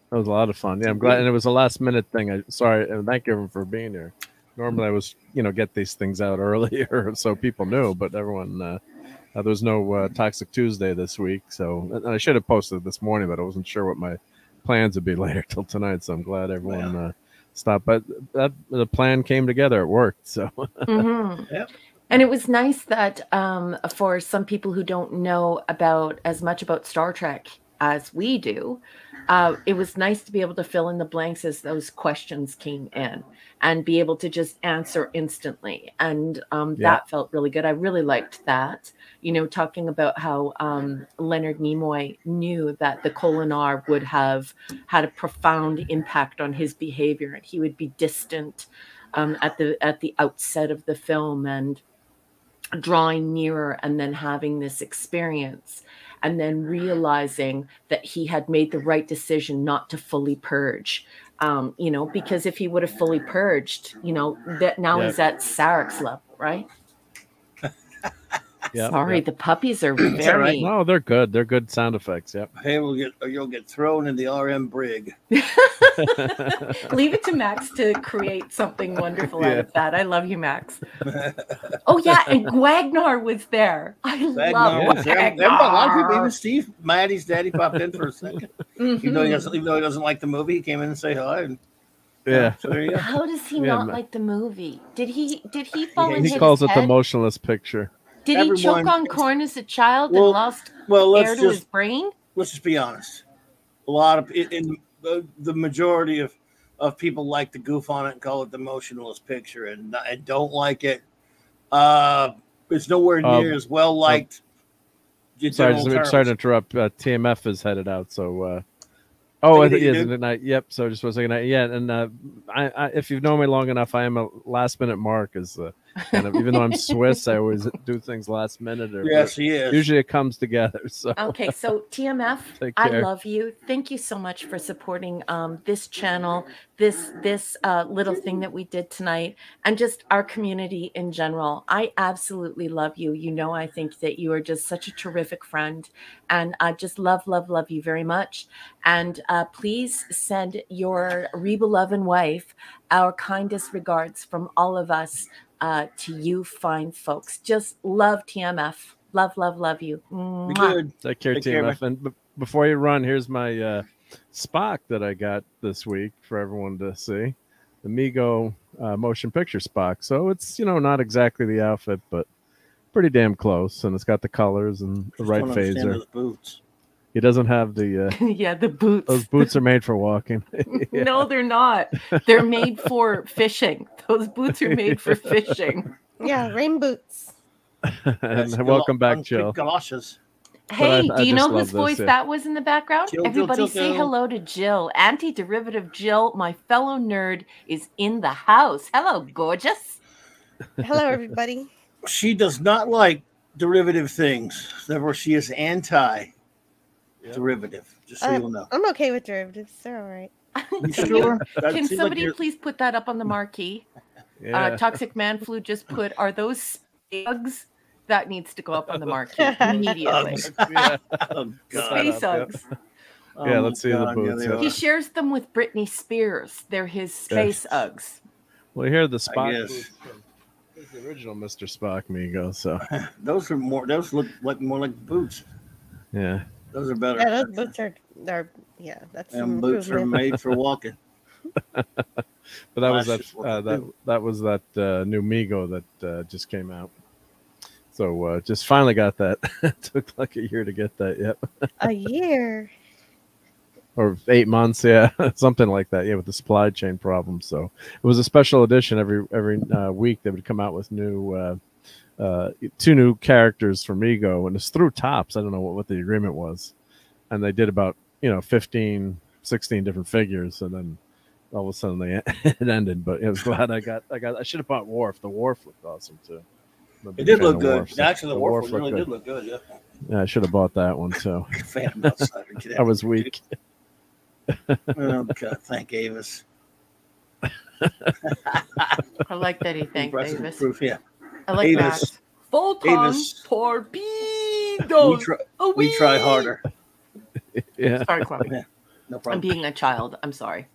Speaker 1: That was a lot of fun. Yeah, I'm glad. And it was a last minute thing. Sorry, and thank everyone for being here. Normally I was, get these things out earlier so people knew, but everyone, there was no Toxic Tuesday this week. So and I should have posted this morning, but I wasn't sure what my plans would be later till tonight. So I'm glad everyone stopped. But the plan came together. It worked. So.
Speaker 3: Yep.
Speaker 5: And it was nice that for some people who don't know as much about Star Trek as we do, it was nice to be able to fill in the blanks as those questions came in and be able to just answer instantly. And that felt really good. I really liked that, talking about how Leonard Nimoy knew that the Kolinar would have had a profound impact on his behavior, and he would be distant at the outset of the film and drawing nearer and then having this experience and then realizing that he had made the right decision not to fully purge, because if he would have fully purged, that now he's at Sarek's level, right? Sorry, the puppies are very...
Speaker 1: No, they're good. They're good sound effects. Yep.
Speaker 3: Hey, you'll get thrown in the RM brig.
Speaker 5: Leave it to Max to create something wonderful out of that. I love you, Max. Oh yeah, and Gwagnar was there. I love Gwagnar.
Speaker 3: A lot of people, even Steve, Maddie's daddy, popped in for a second. Even though he doesn't like the movie, he came in and say hi. And, so there you go.
Speaker 5: How does he not like the movie? Did he fall in his head?
Speaker 1: He calls it the motionless picture.
Speaker 5: Did he choke on corn as a child and lost air to his brain?
Speaker 3: Let's just be honest. A lot of in the majority of people like to goof on it and call it the motionless picture, and don't like it. It's nowhere near as well liked.
Speaker 1: Sorry to interrupt. TMF is headed out, so. Yep. So just 1 second. Yeah, and I if you've known me long enough, I am a last minute mark. Even though I'm Swiss, I always do things last minute.
Speaker 3: Yes, he is.
Speaker 1: Usually it comes together. So
Speaker 5: okay, so TMF, I love you. Thank you so much for supporting this channel, this little thing that we did tonight, and just our community in general. I absolutely love you. I think that you are just such a terrific friend, and I just love you very much. And please send your beloved wife our kindest regards from all of us to you fine folks. Just love TMF. Love you.
Speaker 3: Be good.
Speaker 1: Take care, TMF. And before you run, here's my Spock that I got this week for everyone to see. The Mego motion picture Spock. So it's, not exactly the outfit, but pretty damn close. And it's got the colors and the right phaser.
Speaker 3: Those boots.
Speaker 1: He doesn't have the
Speaker 5: the boots.
Speaker 1: Those boots are made for walking.
Speaker 5: No, they're not. They're made for fishing. Those boots are made for fishing.
Speaker 2: Yeah, rain boots.
Speaker 1: And welcome back, Jill.
Speaker 3: Galoshes.
Speaker 5: Hey, do you know whose voice that was in the background? Everybody say hello to Jill. Anti-derivative Jill, my fellow nerd, is in the house. Hello, gorgeous.
Speaker 2: Hello, everybody.
Speaker 3: She does not like derivative things. Therefore, she is anti-derivative. Just so you'll know.
Speaker 2: I'm okay with derivatives. They're all right.
Speaker 3: You sure?
Speaker 5: Can somebody please put that up on the marquee? Toxic Man Flu just put, are those bugs? That needs to go up on the marquee immediately. Space Uggs.
Speaker 1: Yeah, let's see the boots.
Speaker 5: He shares them with Britney Spears. They're his Space Uggs.
Speaker 1: Well, here are the Spock boots. It's the original Mr. Spock Mego. So
Speaker 3: those look more like boots.
Speaker 1: Yeah.
Speaker 3: Those are better.
Speaker 2: Yeah, those boots are that's
Speaker 3: and boots are made for walking.
Speaker 1: But that was that new Mego that just came out. So just finally got that. It took like a year to get that. Yep.
Speaker 2: A year.
Speaker 1: Or 8 months, yeah, something like that. Yeah, with the supply chain problem. So it was a special edition. Every week they would come out with new 2 new characters from Mego, and it's through Topps. I don't know what the agreement was, and they did about 15, 16 different figures, and then all of a sudden it ended. But I was glad I should have bought Wharf. The Wharf looked awesome too.
Speaker 3: It did look good.
Speaker 1: Wharf, so
Speaker 3: Actually, the Wharf really did look good. Yeah.
Speaker 1: Yeah, I should have bought that one too.
Speaker 3: Phantom Outsider.
Speaker 1: I was weak.
Speaker 3: Oh God, thank Avis.
Speaker 5: I like that he thanked Avis.
Speaker 3: Proof, yeah.
Speaker 5: I like
Speaker 3: Avis.
Speaker 5: that. Photon torpedoes.
Speaker 3: We try harder.
Speaker 1: Yeah.
Speaker 5: Sorry, Chloe.
Speaker 3: Yeah, no problem.
Speaker 5: I'm being a child. I'm sorry.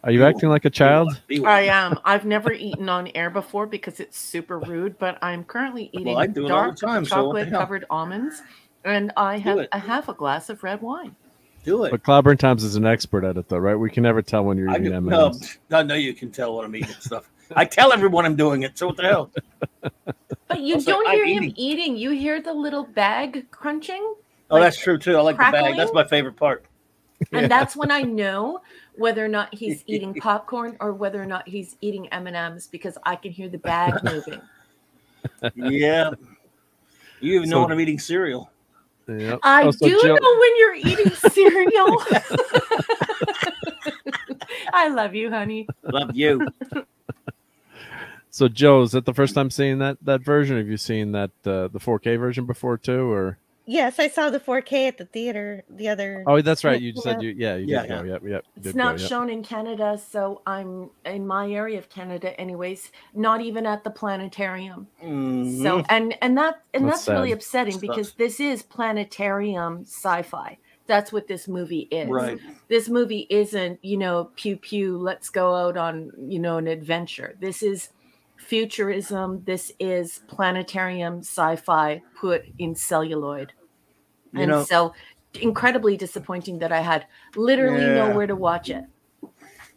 Speaker 1: Are you acting like a child?
Speaker 5: I am. I've never eaten on air before because it's super rude, but I'm currently eating dark chocolate-covered almonds, and I have a half a glass of red wine.
Speaker 3: Do it.
Speaker 1: But Clobberin Times is an expert at it, though, right? We can never tell when you're eating M&Ms.
Speaker 3: No, you can tell when I'm eating stuff. I tell everyone I'm doing it, so what the hell?
Speaker 5: But you don't hear him eating. You hear the little bag crunching.
Speaker 3: Oh, that's true, too. I like the bag. That's my favorite part.
Speaker 5: And that's when I know whether or not he's eating popcorn or whether or not he's eating M&Ms because I can hear the bag moving.
Speaker 3: Yeah. You even know when I'm eating cereal.
Speaker 1: Yep.
Speaker 5: I do know when you're eating cereal. I love you, honey.
Speaker 3: Love you.
Speaker 1: So, Joe, is that the first time seeing that version? Have you seen that the 4K version before too, or?
Speaker 2: Yes, I saw the 4K at the theater the other.
Speaker 1: Oh, that's right. You said you did go. Yep.
Speaker 5: It's not shown in Canada, so I'm in my area of Canada, anyways. Not even at the planetarium.
Speaker 3: Mm-hmm.
Speaker 5: So that's really upsetting
Speaker 3: Sucks.
Speaker 5: Because this is planetarium sci-fi. That's what this movie is.
Speaker 3: Right.
Speaker 5: This movie isn't, pew pew. Let's go out on an adventure. This is futurism. This is planetarium sci-fi put in celluloid. So incredibly disappointing that I had literally nowhere to watch it.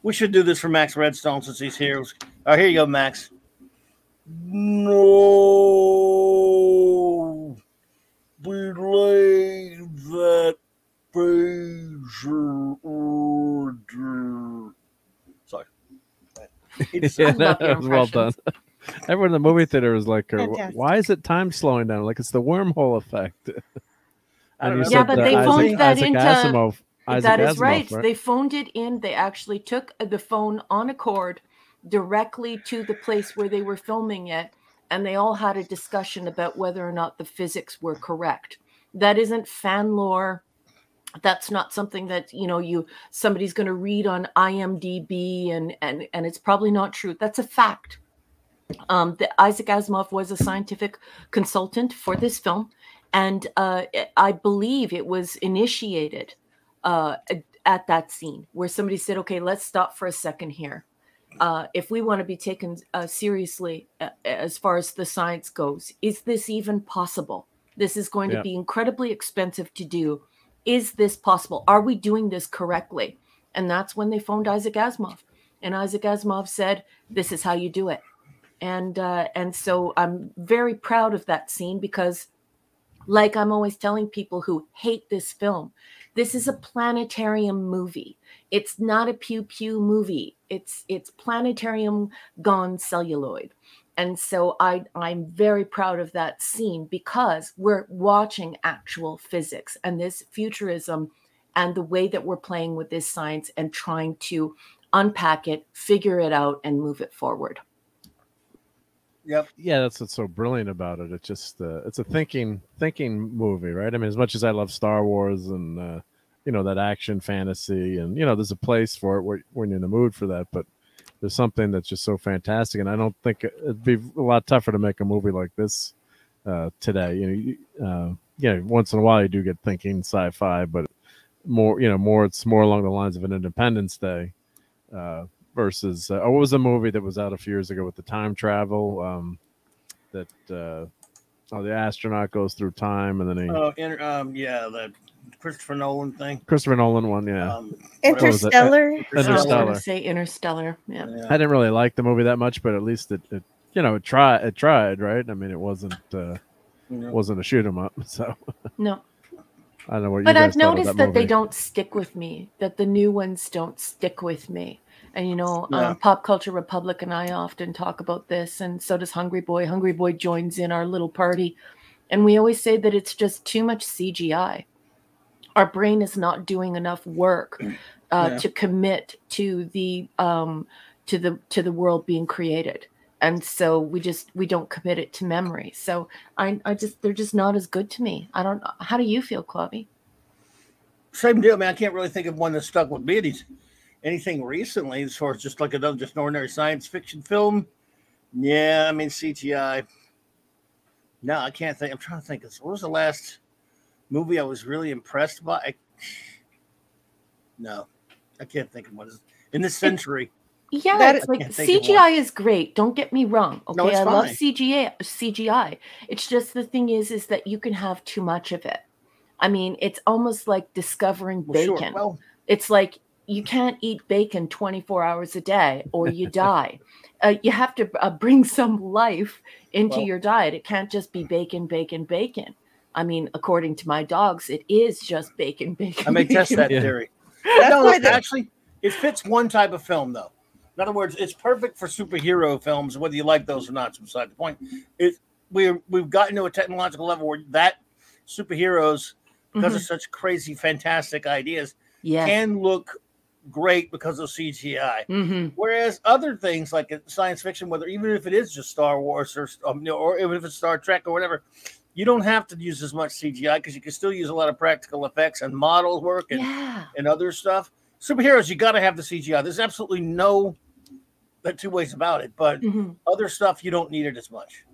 Speaker 3: We should do this for Max Redstone since he's here. Oh, here you go, Max. No, belay that phaser order. Sorry.
Speaker 1: That was well done. Everyone in the movie theater was like, why is it time slowing down? Like it's the wormhole effect.
Speaker 5: Yeah, but they phoned that into
Speaker 1: Asimov.
Speaker 5: That is right. They phoned it in. They actually took the phone on a cord directly to the place where they were filming it, and they all had a discussion about whether or not the physics were correct. That isn't fan lore. That's not something that somebody's going to read on IMDb, and it's probably not true. That's a fact. Isaac Asimov was a scientific consultant for this film. And I believe it was initiated at that scene where somebody said, okay, let's stop for a second here. If we want to be taken seriously as far as the science goes, is this even possible? This is going to be incredibly expensive to do. Is this possible? Are we doing this correctly? And that's when they phoned Isaac Asimov. And Isaac Asimov said, this is how you do it. And so I'm very proud of that scene because, like I'm always telling people who hate this film, this is a planetarium movie. It's not a pew pew movie. It's planetarium gone celluloid. And so I'm very proud of that scene because we're watching actual physics and this futurism and the way that we're playing with this science and trying to unpack it, figure it out, and move it forward.
Speaker 3: Yep.
Speaker 1: Yeah, that's what's so brilliant about it. It's just it's a thinking movie, right? I mean, as much as I love Star Wars and that action fantasy, and there's a place for it when you're in the mood for that, but there's something that's just so fantastic, and I don't think it'd be a lot tougher to make a movie like this today. Once in a while you do get thinking sci-fi, but it's more along the lines of an Independence Day. Versus what was a movie that was out a few years ago with the time travel the astronaut goes through time and then he
Speaker 3: the Christopher Nolan thing.
Speaker 1: Christopher Nolan one,
Speaker 2: Interstellar.
Speaker 5: I was going to say Interstellar. Yeah.
Speaker 1: I didn't really like the movie that much, but at least it tried, right? I mean, it wasn't a shoot 'em up, so
Speaker 5: no.
Speaker 1: I don't know what.
Speaker 5: But I've noticed that they don't stick with me. That the new ones don't stick with me. And Pop Culture Republic and I often talk about this, and so does Hungry Boy. Hungry Boy joins in our little party, and we always say that it's just too much CGI. Our brain is not doing enough work to commit to the world being created. And so we don't commit it to memory. So they're just not as good to me. I don't know. How do you feel, Clobby?
Speaker 3: Same deal, man. I can't really think of one that stuck with me. Anything recently as far as just like another just an ordinary science fiction film. Yeah, I mean CGI. No, I can't think. I'm trying to think. What was the last movie I was really impressed by? No, I can't think of one in this century.
Speaker 5: Yeah, it's like CGI is great. Don't get me wrong. Okay,
Speaker 3: no, it's fine.
Speaker 5: love CGI. It's just the thing is that you can have too much of it. I mean, it's almost like discovering bacon.
Speaker 3: Sure. Well,
Speaker 5: it's like you can't eat bacon 24 hours a day or you die. You have to bring some life into your diet. It can't just be bacon, bacon, bacon. I mean, according to my dogs, it is just bacon, bacon.
Speaker 3: I may test that theory. No, actually, it fits one type of film, though. In other words, it's perfect for superhero films, whether you like those or not. It's beside the point. We've gotten to a technological level where that superheroes, because of such crazy, fantastic ideas, can look great because of CGI. Whereas other things like science fiction, even if it is just Star Wars or even if it's Star Trek or whatever, you don't have to use as much CGI because you can still use a lot of practical effects and model work and other stuff. Superheroes, you got to have the CGI. There's absolutely no two ways about it. But other stuff, you don't need it as much.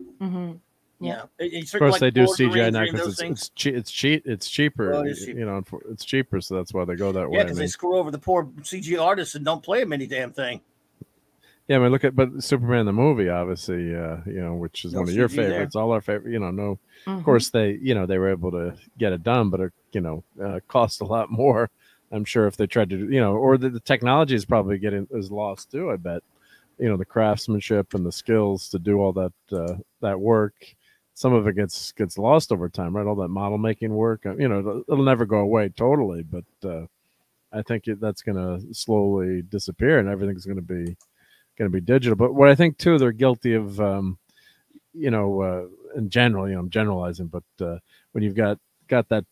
Speaker 3: Yeah.
Speaker 1: Of course, they do CGI now because it's cheaper. Well, it's cheaper, so that's why they go that way.
Speaker 3: Yeah, because they screw over the poor CG artists and don't play them any damn thing.
Speaker 1: Yeah, I mean, but Superman the movie, obviously, which is one of your favorites, all our favorite. Of course they were able to get it done, but it cost a lot more. I'm sure if they tried to, or the technology is probably is lost too. I bet, the craftsmanship and the skills to do all that work. Some of it gets lost over time, right? All that model making work, it'll never go away totally, but I think that's going to slowly disappear, and everything's going to be digital. But what I think too, they're guilty of, in general, I'm generalizing, but when you've got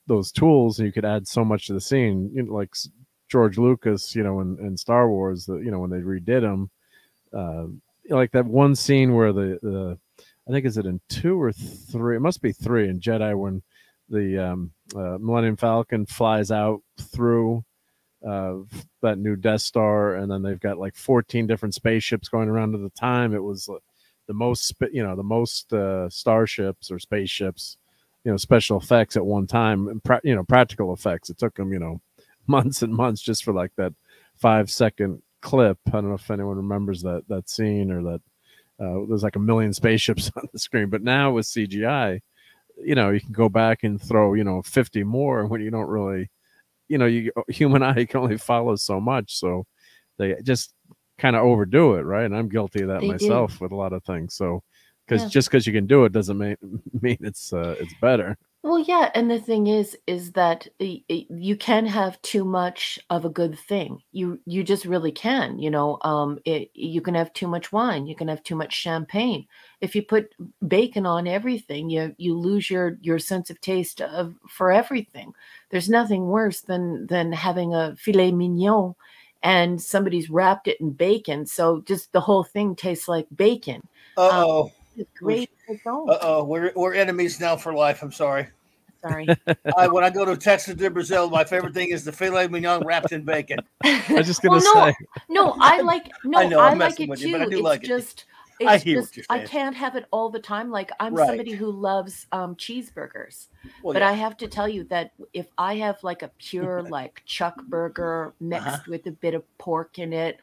Speaker 1: those tools and you could add so much to the scene, like George Lucas, in Star Wars, when they redid them, like that one scene where the I think is it in 2 or 3? It must be 3 in Jedi when the Millennium Falcon flies out through that new Death Star, and then they've got like 14 different spaceships going around at the time. It was the most starships or spaceships, special effects at one time, and practical effects. It took them months and months just for like that 5-second clip. I don't know if anyone remembers that scene, or that there's like 1 million spaceships on the screen. But now with CGI, you can go back and throw 50 more when you don't really, human eye can only follow so much. So they just kind of overdo it, right? And I'm guilty of that myself with a lot of things. So just because you can do it doesn't mean it's better.
Speaker 5: Well, yeah, and the thing is that you can have too much of a good thing. You just really can. You can have too much wine. You can have too much champagne. If you put bacon on everything, you lose your sense of taste for everything. There's nothing worse than having a filet mignon and somebody's wrapped it in bacon, so just the whole thing tastes like bacon. It's great.
Speaker 3: We're enemies now for life. I'm sorry.
Speaker 5: Sorry.
Speaker 3: When I go to Texas de Brazil, my favorite thing is the filet mignon wrapped in bacon.
Speaker 1: I was just gonna say.
Speaker 5: No, I like it too.
Speaker 3: But I do like it.
Speaker 5: I can't have it all the time. Like I'm somebody who loves cheeseburgers, but I have to tell you that if I have like a pure like chuck burger mixed with a bit of pork in it,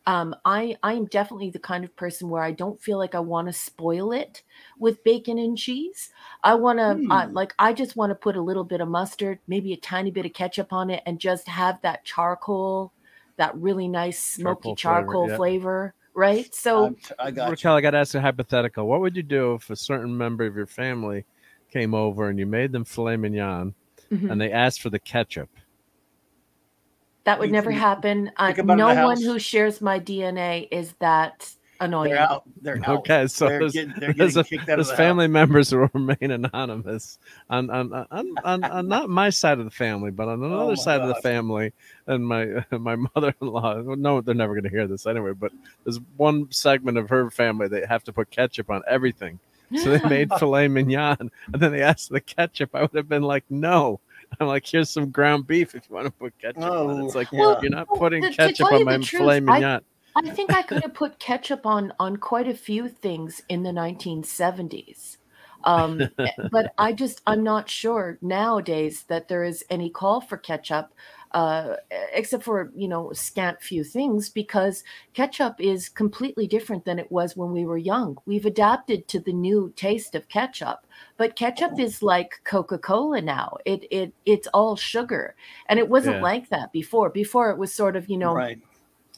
Speaker 5: I am definitely the kind of person where I don't feel like I want to spoil it with bacon and cheese. I want to I just want to put a little bit of mustard, maybe a tiny bit of ketchup on it, and just have that charcoal, that really nice smoky charcoal flavor. Right. So
Speaker 3: I got
Speaker 1: Raquel, I got to ask a hypothetical. What would you do if a certain member of your family came over and you made them filet mignon and they asked for the ketchup?
Speaker 5: That would never happen. No one who shares my DNA is that annoying.
Speaker 3: They're out. They're out.
Speaker 1: Okay, so
Speaker 3: they're
Speaker 1: there's
Speaker 3: getting kicked out of the
Speaker 1: family
Speaker 3: house.
Speaker 1: members who remain anonymous on not my side of the family, but on another
Speaker 3: my
Speaker 1: side of the
Speaker 3: gosh.
Speaker 1: family, and my mother-in-law. No, they're never going to hear this anyway. But there's one segment of her family they have to put ketchup on everything. So they made filet mignon, and then they asked for the ketchup. I would have been like, no. I'm like, here's some ground beef if you want to put ketchup on. It's like,
Speaker 3: yeah.
Speaker 1: you're not putting
Speaker 5: to
Speaker 1: ketchup
Speaker 5: tell
Speaker 1: on
Speaker 5: you
Speaker 1: my
Speaker 5: the truth,
Speaker 1: filet mignon.
Speaker 5: I think I could have put ketchup on quite a few things in the 1970s. But I'm not sure nowadays that there is any call for ketchup, except for, scant few things, because ketchup is completely different than it was when we were young. We've adapted to the new taste of ketchup, but ketchup is like Coca-Cola now. It's all sugar, and it wasn't like that before. Before it was sort of,
Speaker 3: Right.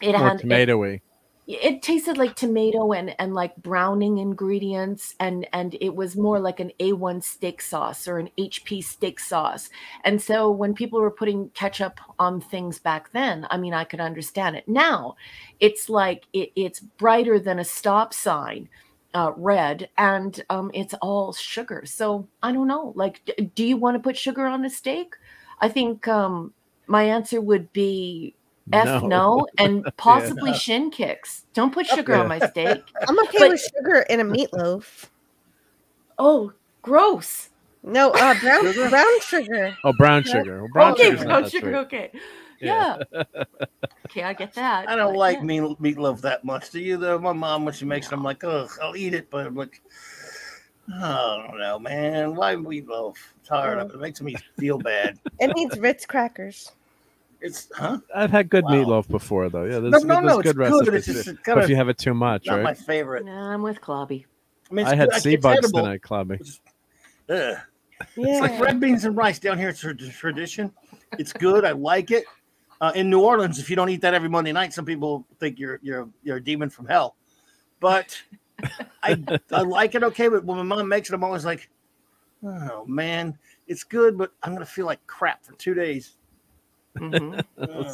Speaker 5: it
Speaker 1: More
Speaker 5: had
Speaker 1: tomatoey.
Speaker 5: it tasted like tomato and like browning ingredients, and it was more like an A1 steak sauce or an HP steak sauce. And so when people were putting ketchup on things back then, I mean, I could understand it. Now it's like it's brighter than a stop sign, red, and it's all sugar. So I don't know, like, do you want to put sugar on a steak? I think my answer would be no, and possibly shin kicks. Don't put sugar on my steak.
Speaker 2: I'm okay with sugar in a meatloaf.
Speaker 5: Oh, gross.
Speaker 2: No, brown sugar.
Speaker 1: Oh, brown sugar. Well, brown
Speaker 5: Okay,
Speaker 1: sugar's not
Speaker 5: brown
Speaker 1: that
Speaker 5: sugar.
Speaker 1: sweet.
Speaker 5: Okay. Yeah. Okay, I get that.
Speaker 3: I don't
Speaker 5: but
Speaker 3: like
Speaker 5: yeah.
Speaker 3: meatloaf that much. Do you, though? My mom, when she makes it, I'm like, ugh, I'll eat it, but I'm like, I don't know, man. Why meatloaf? I'm tired of it. It makes me feel bad.
Speaker 2: It needs Ritz crackers.
Speaker 3: It's
Speaker 1: I've had good
Speaker 3: Wow.
Speaker 1: meatloaf before, though. Yeah, there's
Speaker 3: no,
Speaker 1: there's
Speaker 3: it's
Speaker 1: good
Speaker 3: good.
Speaker 1: recipes.
Speaker 3: It's just
Speaker 1: But if you have it too much,
Speaker 3: not my
Speaker 1: right?
Speaker 3: favorite.
Speaker 5: Nah, I'm with Clobby.
Speaker 3: I mean,
Speaker 1: I had
Speaker 3: good.
Speaker 1: sea
Speaker 3: It's
Speaker 1: bugs
Speaker 3: edible.
Speaker 1: tonight, Clubby.
Speaker 3: Ugh.
Speaker 2: Yeah.
Speaker 3: It's like red beans and rice down here. It's a tradition. It's good. I like it. In New Orleans, if you don't eat that every Monday night, some people think you're a demon from hell. But I like it okay. But when my mom makes it, I'm always like, oh man, it's good, but I'm gonna feel like crap for 2 days.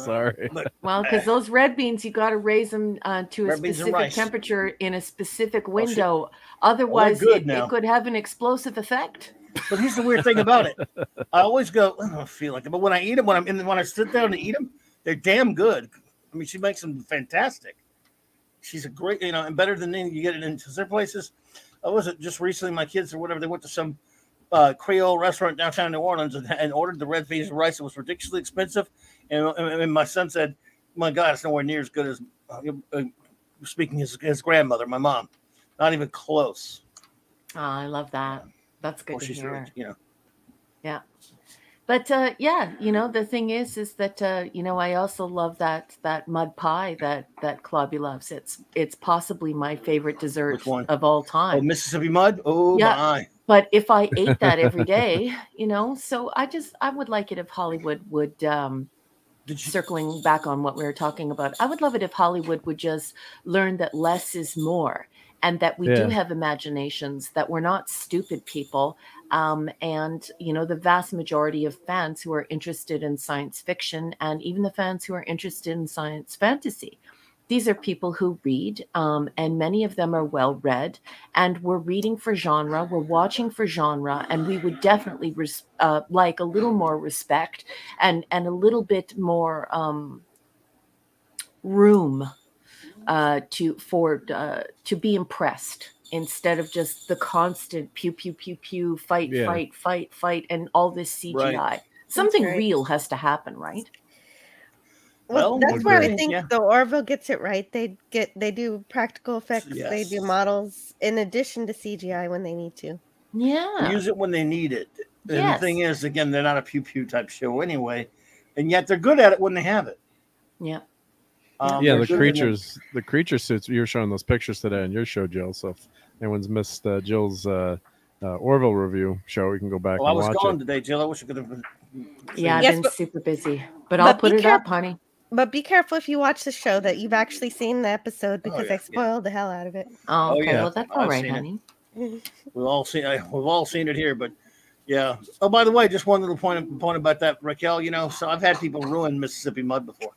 Speaker 1: Sorry.
Speaker 5: Well, because those red beans, you got to raise them to a
Speaker 3: Red beans and
Speaker 5: specific
Speaker 3: rice.
Speaker 5: temperature in a specific
Speaker 3: shit.
Speaker 5: window. Otherwise,
Speaker 3: good now.
Speaker 5: it could have an explosive effect.
Speaker 3: But here's the weird thing about it. I always go, I don't feel like it. But when I eat them, when I sit down to eat them, they're damn good. I mean, she makes them fantastic. She's a great, and better than you get it in some places. I wasn't just recently, my kids or whatever, they went to some Creole restaurant downtown New Orleans and ordered the red beans and rice. It was ridiculously expensive. And my son said, my God, it's nowhere near as good as, speaking his grandmother, my mom. Not even close.
Speaker 5: Oh, I love that. That's good to
Speaker 3: She's
Speaker 5: hear.
Speaker 3: Yeah.
Speaker 5: But the thing is that I also love that mud pie that Clobby loves. It's possibly my favorite dessert of all time.
Speaker 3: Oh, Mississippi mud. Oh
Speaker 5: Yeah.
Speaker 3: my!
Speaker 5: But if I ate that every day, so I would like it if Hollywood would. Circling back on what we were talking about, I would love it if Hollywood would just learn that less is more, and that we do have imaginations, that we're not stupid people. And, the vast majority of fans who are interested in science fiction, and even the fans who are interested in science fantasy, these are people who read, and many of them are well read, and we're reading for genre, we're watching for genre, and we would definitely like a little more respect and a little bit more room to be impressed, instead of just the constant pew pew pew pew, fight, and all this CGI.
Speaker 3: Right.
Speaker 5: Something real has to happen, right?
Speaker 2: Well, that's where I think the Orville gets it right. They do practical effects, they do models in addition to CGI when they need to.
Speaker 5: Yeah.
Speaker 3: Use it when they need it. And the thing is, again, they're not a pew pew type show anyway, and yet they're good at it when they have it.
Speaker 5: Yeah.
Speaker 1: The creature suits. You were showing those pictures today on your show, Jill. So if anyone's missed Jill's Orville review show, you can go back and watch it.
Speaker 3: I was gone today, Jill. I wish I could have.
Speaker 5: Yeah, I've been super busy, but I'll put it up, honey.
Speaker 2: But be careful if you watch the show that you've actually seen the episode, because I spoiled the hell out of it.
Speaker 5: Oh, okay. Well, that's all right, honey.
Speaker 3: We've all seen it here, but yeah. Oh, by the way, just one little point about that, Raquel. So I've had people ruin Mississippi mud before.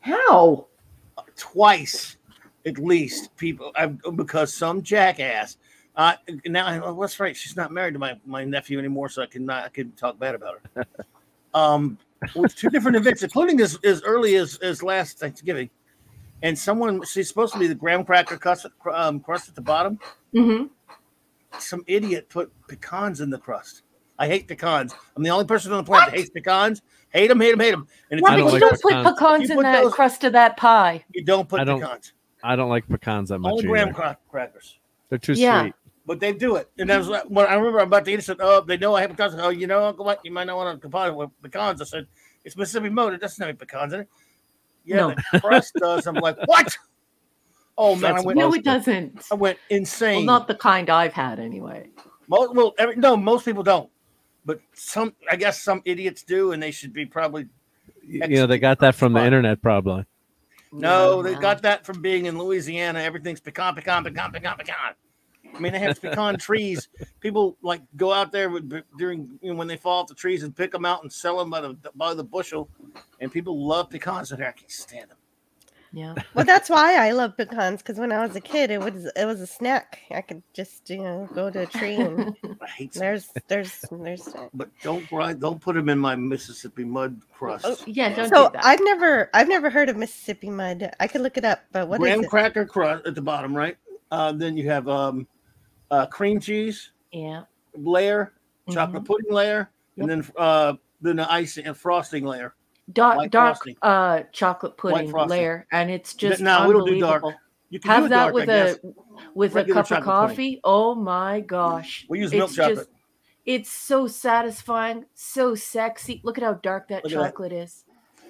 Speaker 5: How?
Speaker 3: Twice. at least people, because some jackass. Now, what's right? She's not married to my nephew anymore, so I can talk bad about her. With 2 different events, including as early as last Thanksgiving, and she's supposed to be the graham cracker crust at the bottom.
Speaker 5: Mm-hmm.
Speaker 3: Some idiot put pecans in the crust. I hate pecans. I'm the only person on the planet that hates pecans. Hate them. And if
Speaker 5: But
Speaker 1: don't
Speaker 5: you
Speaker 1: like
Speaker 5: don't put
Speaker 1: pecans.
Speaker 5: pecans in the crust of that pie.
Speaker 3: You don't put pecans.
Speaker 1: I don't like pecans that much.
Speaker 3: Only graham crackers.
Speaker 1: They're too sweet.
Speaker 3: But they do it. And that was when I remember I'm about to eat it. Said, "Oh, they know I have pecans." "Oh, Uncle Mike, you might not want to combine it with pecans." I said, "It's Mississippi Mode. It doesn't have any pecans in it." Yeah,
Speaker 5: No.
Speaker 3: the crust does. I'm like, "What?" Oh man,
Speaker 5: No, it doesn't.
Speaker 3: I went insane.
Speaker 5: Well, not the kind I've had anyway.
Speaker 3: Most people don't, but I guess some idiots do, and they should be probably.
Speaker 1: They got that from the internet, probably.
Speaker 3: No, they got that from being in Louisiana. Everything's pecan. I mean, they have pecan trees. People like go out there during when they fall off the trees and pick them out and sell them by the bushel, and people love pecans. And I can't stand them.
Speaker 5: Yeah.
Speaker 2: Well, that's why I love pecans, because when I was a kid, it was a snack. I could just go to a tree and
Speaker 3: I hate
Speaker 2: there's.
Speaker 3: But don't put them in my Mississippi mud crust.
Speaker 5: Oh, yeah, don't
Speaker 2: So
Speaker 5: do that.
Speaker 2: I've never heard of Mississippi mud. I could look it up, but what
Speaker 3: graham
Speaker 2: is it?
Speaker 3: cracker crust at the bottom, right? Then you have cream cheese layer, chocolate pudding layer, and then the icing and frosting layer.
Speaker 5: Dark chocolate pudding layer, and it's just
Speaker 3: no, we don't do dark.
Speaker 5: unbelievable.
Speaker 3: You can
Speaker 5: Have
Speaker 3: do it
Speaker 5: that
Speaker 3: dark,
Speaker 5: with a cup of coffee.
Speaker 3: Pudding.
Speaker 5: Oh my gosh!
Speaker 3: We use milk chocolate.
Speaker 5: It's so satisfying, so sexy. Look at how dark that chocolate is.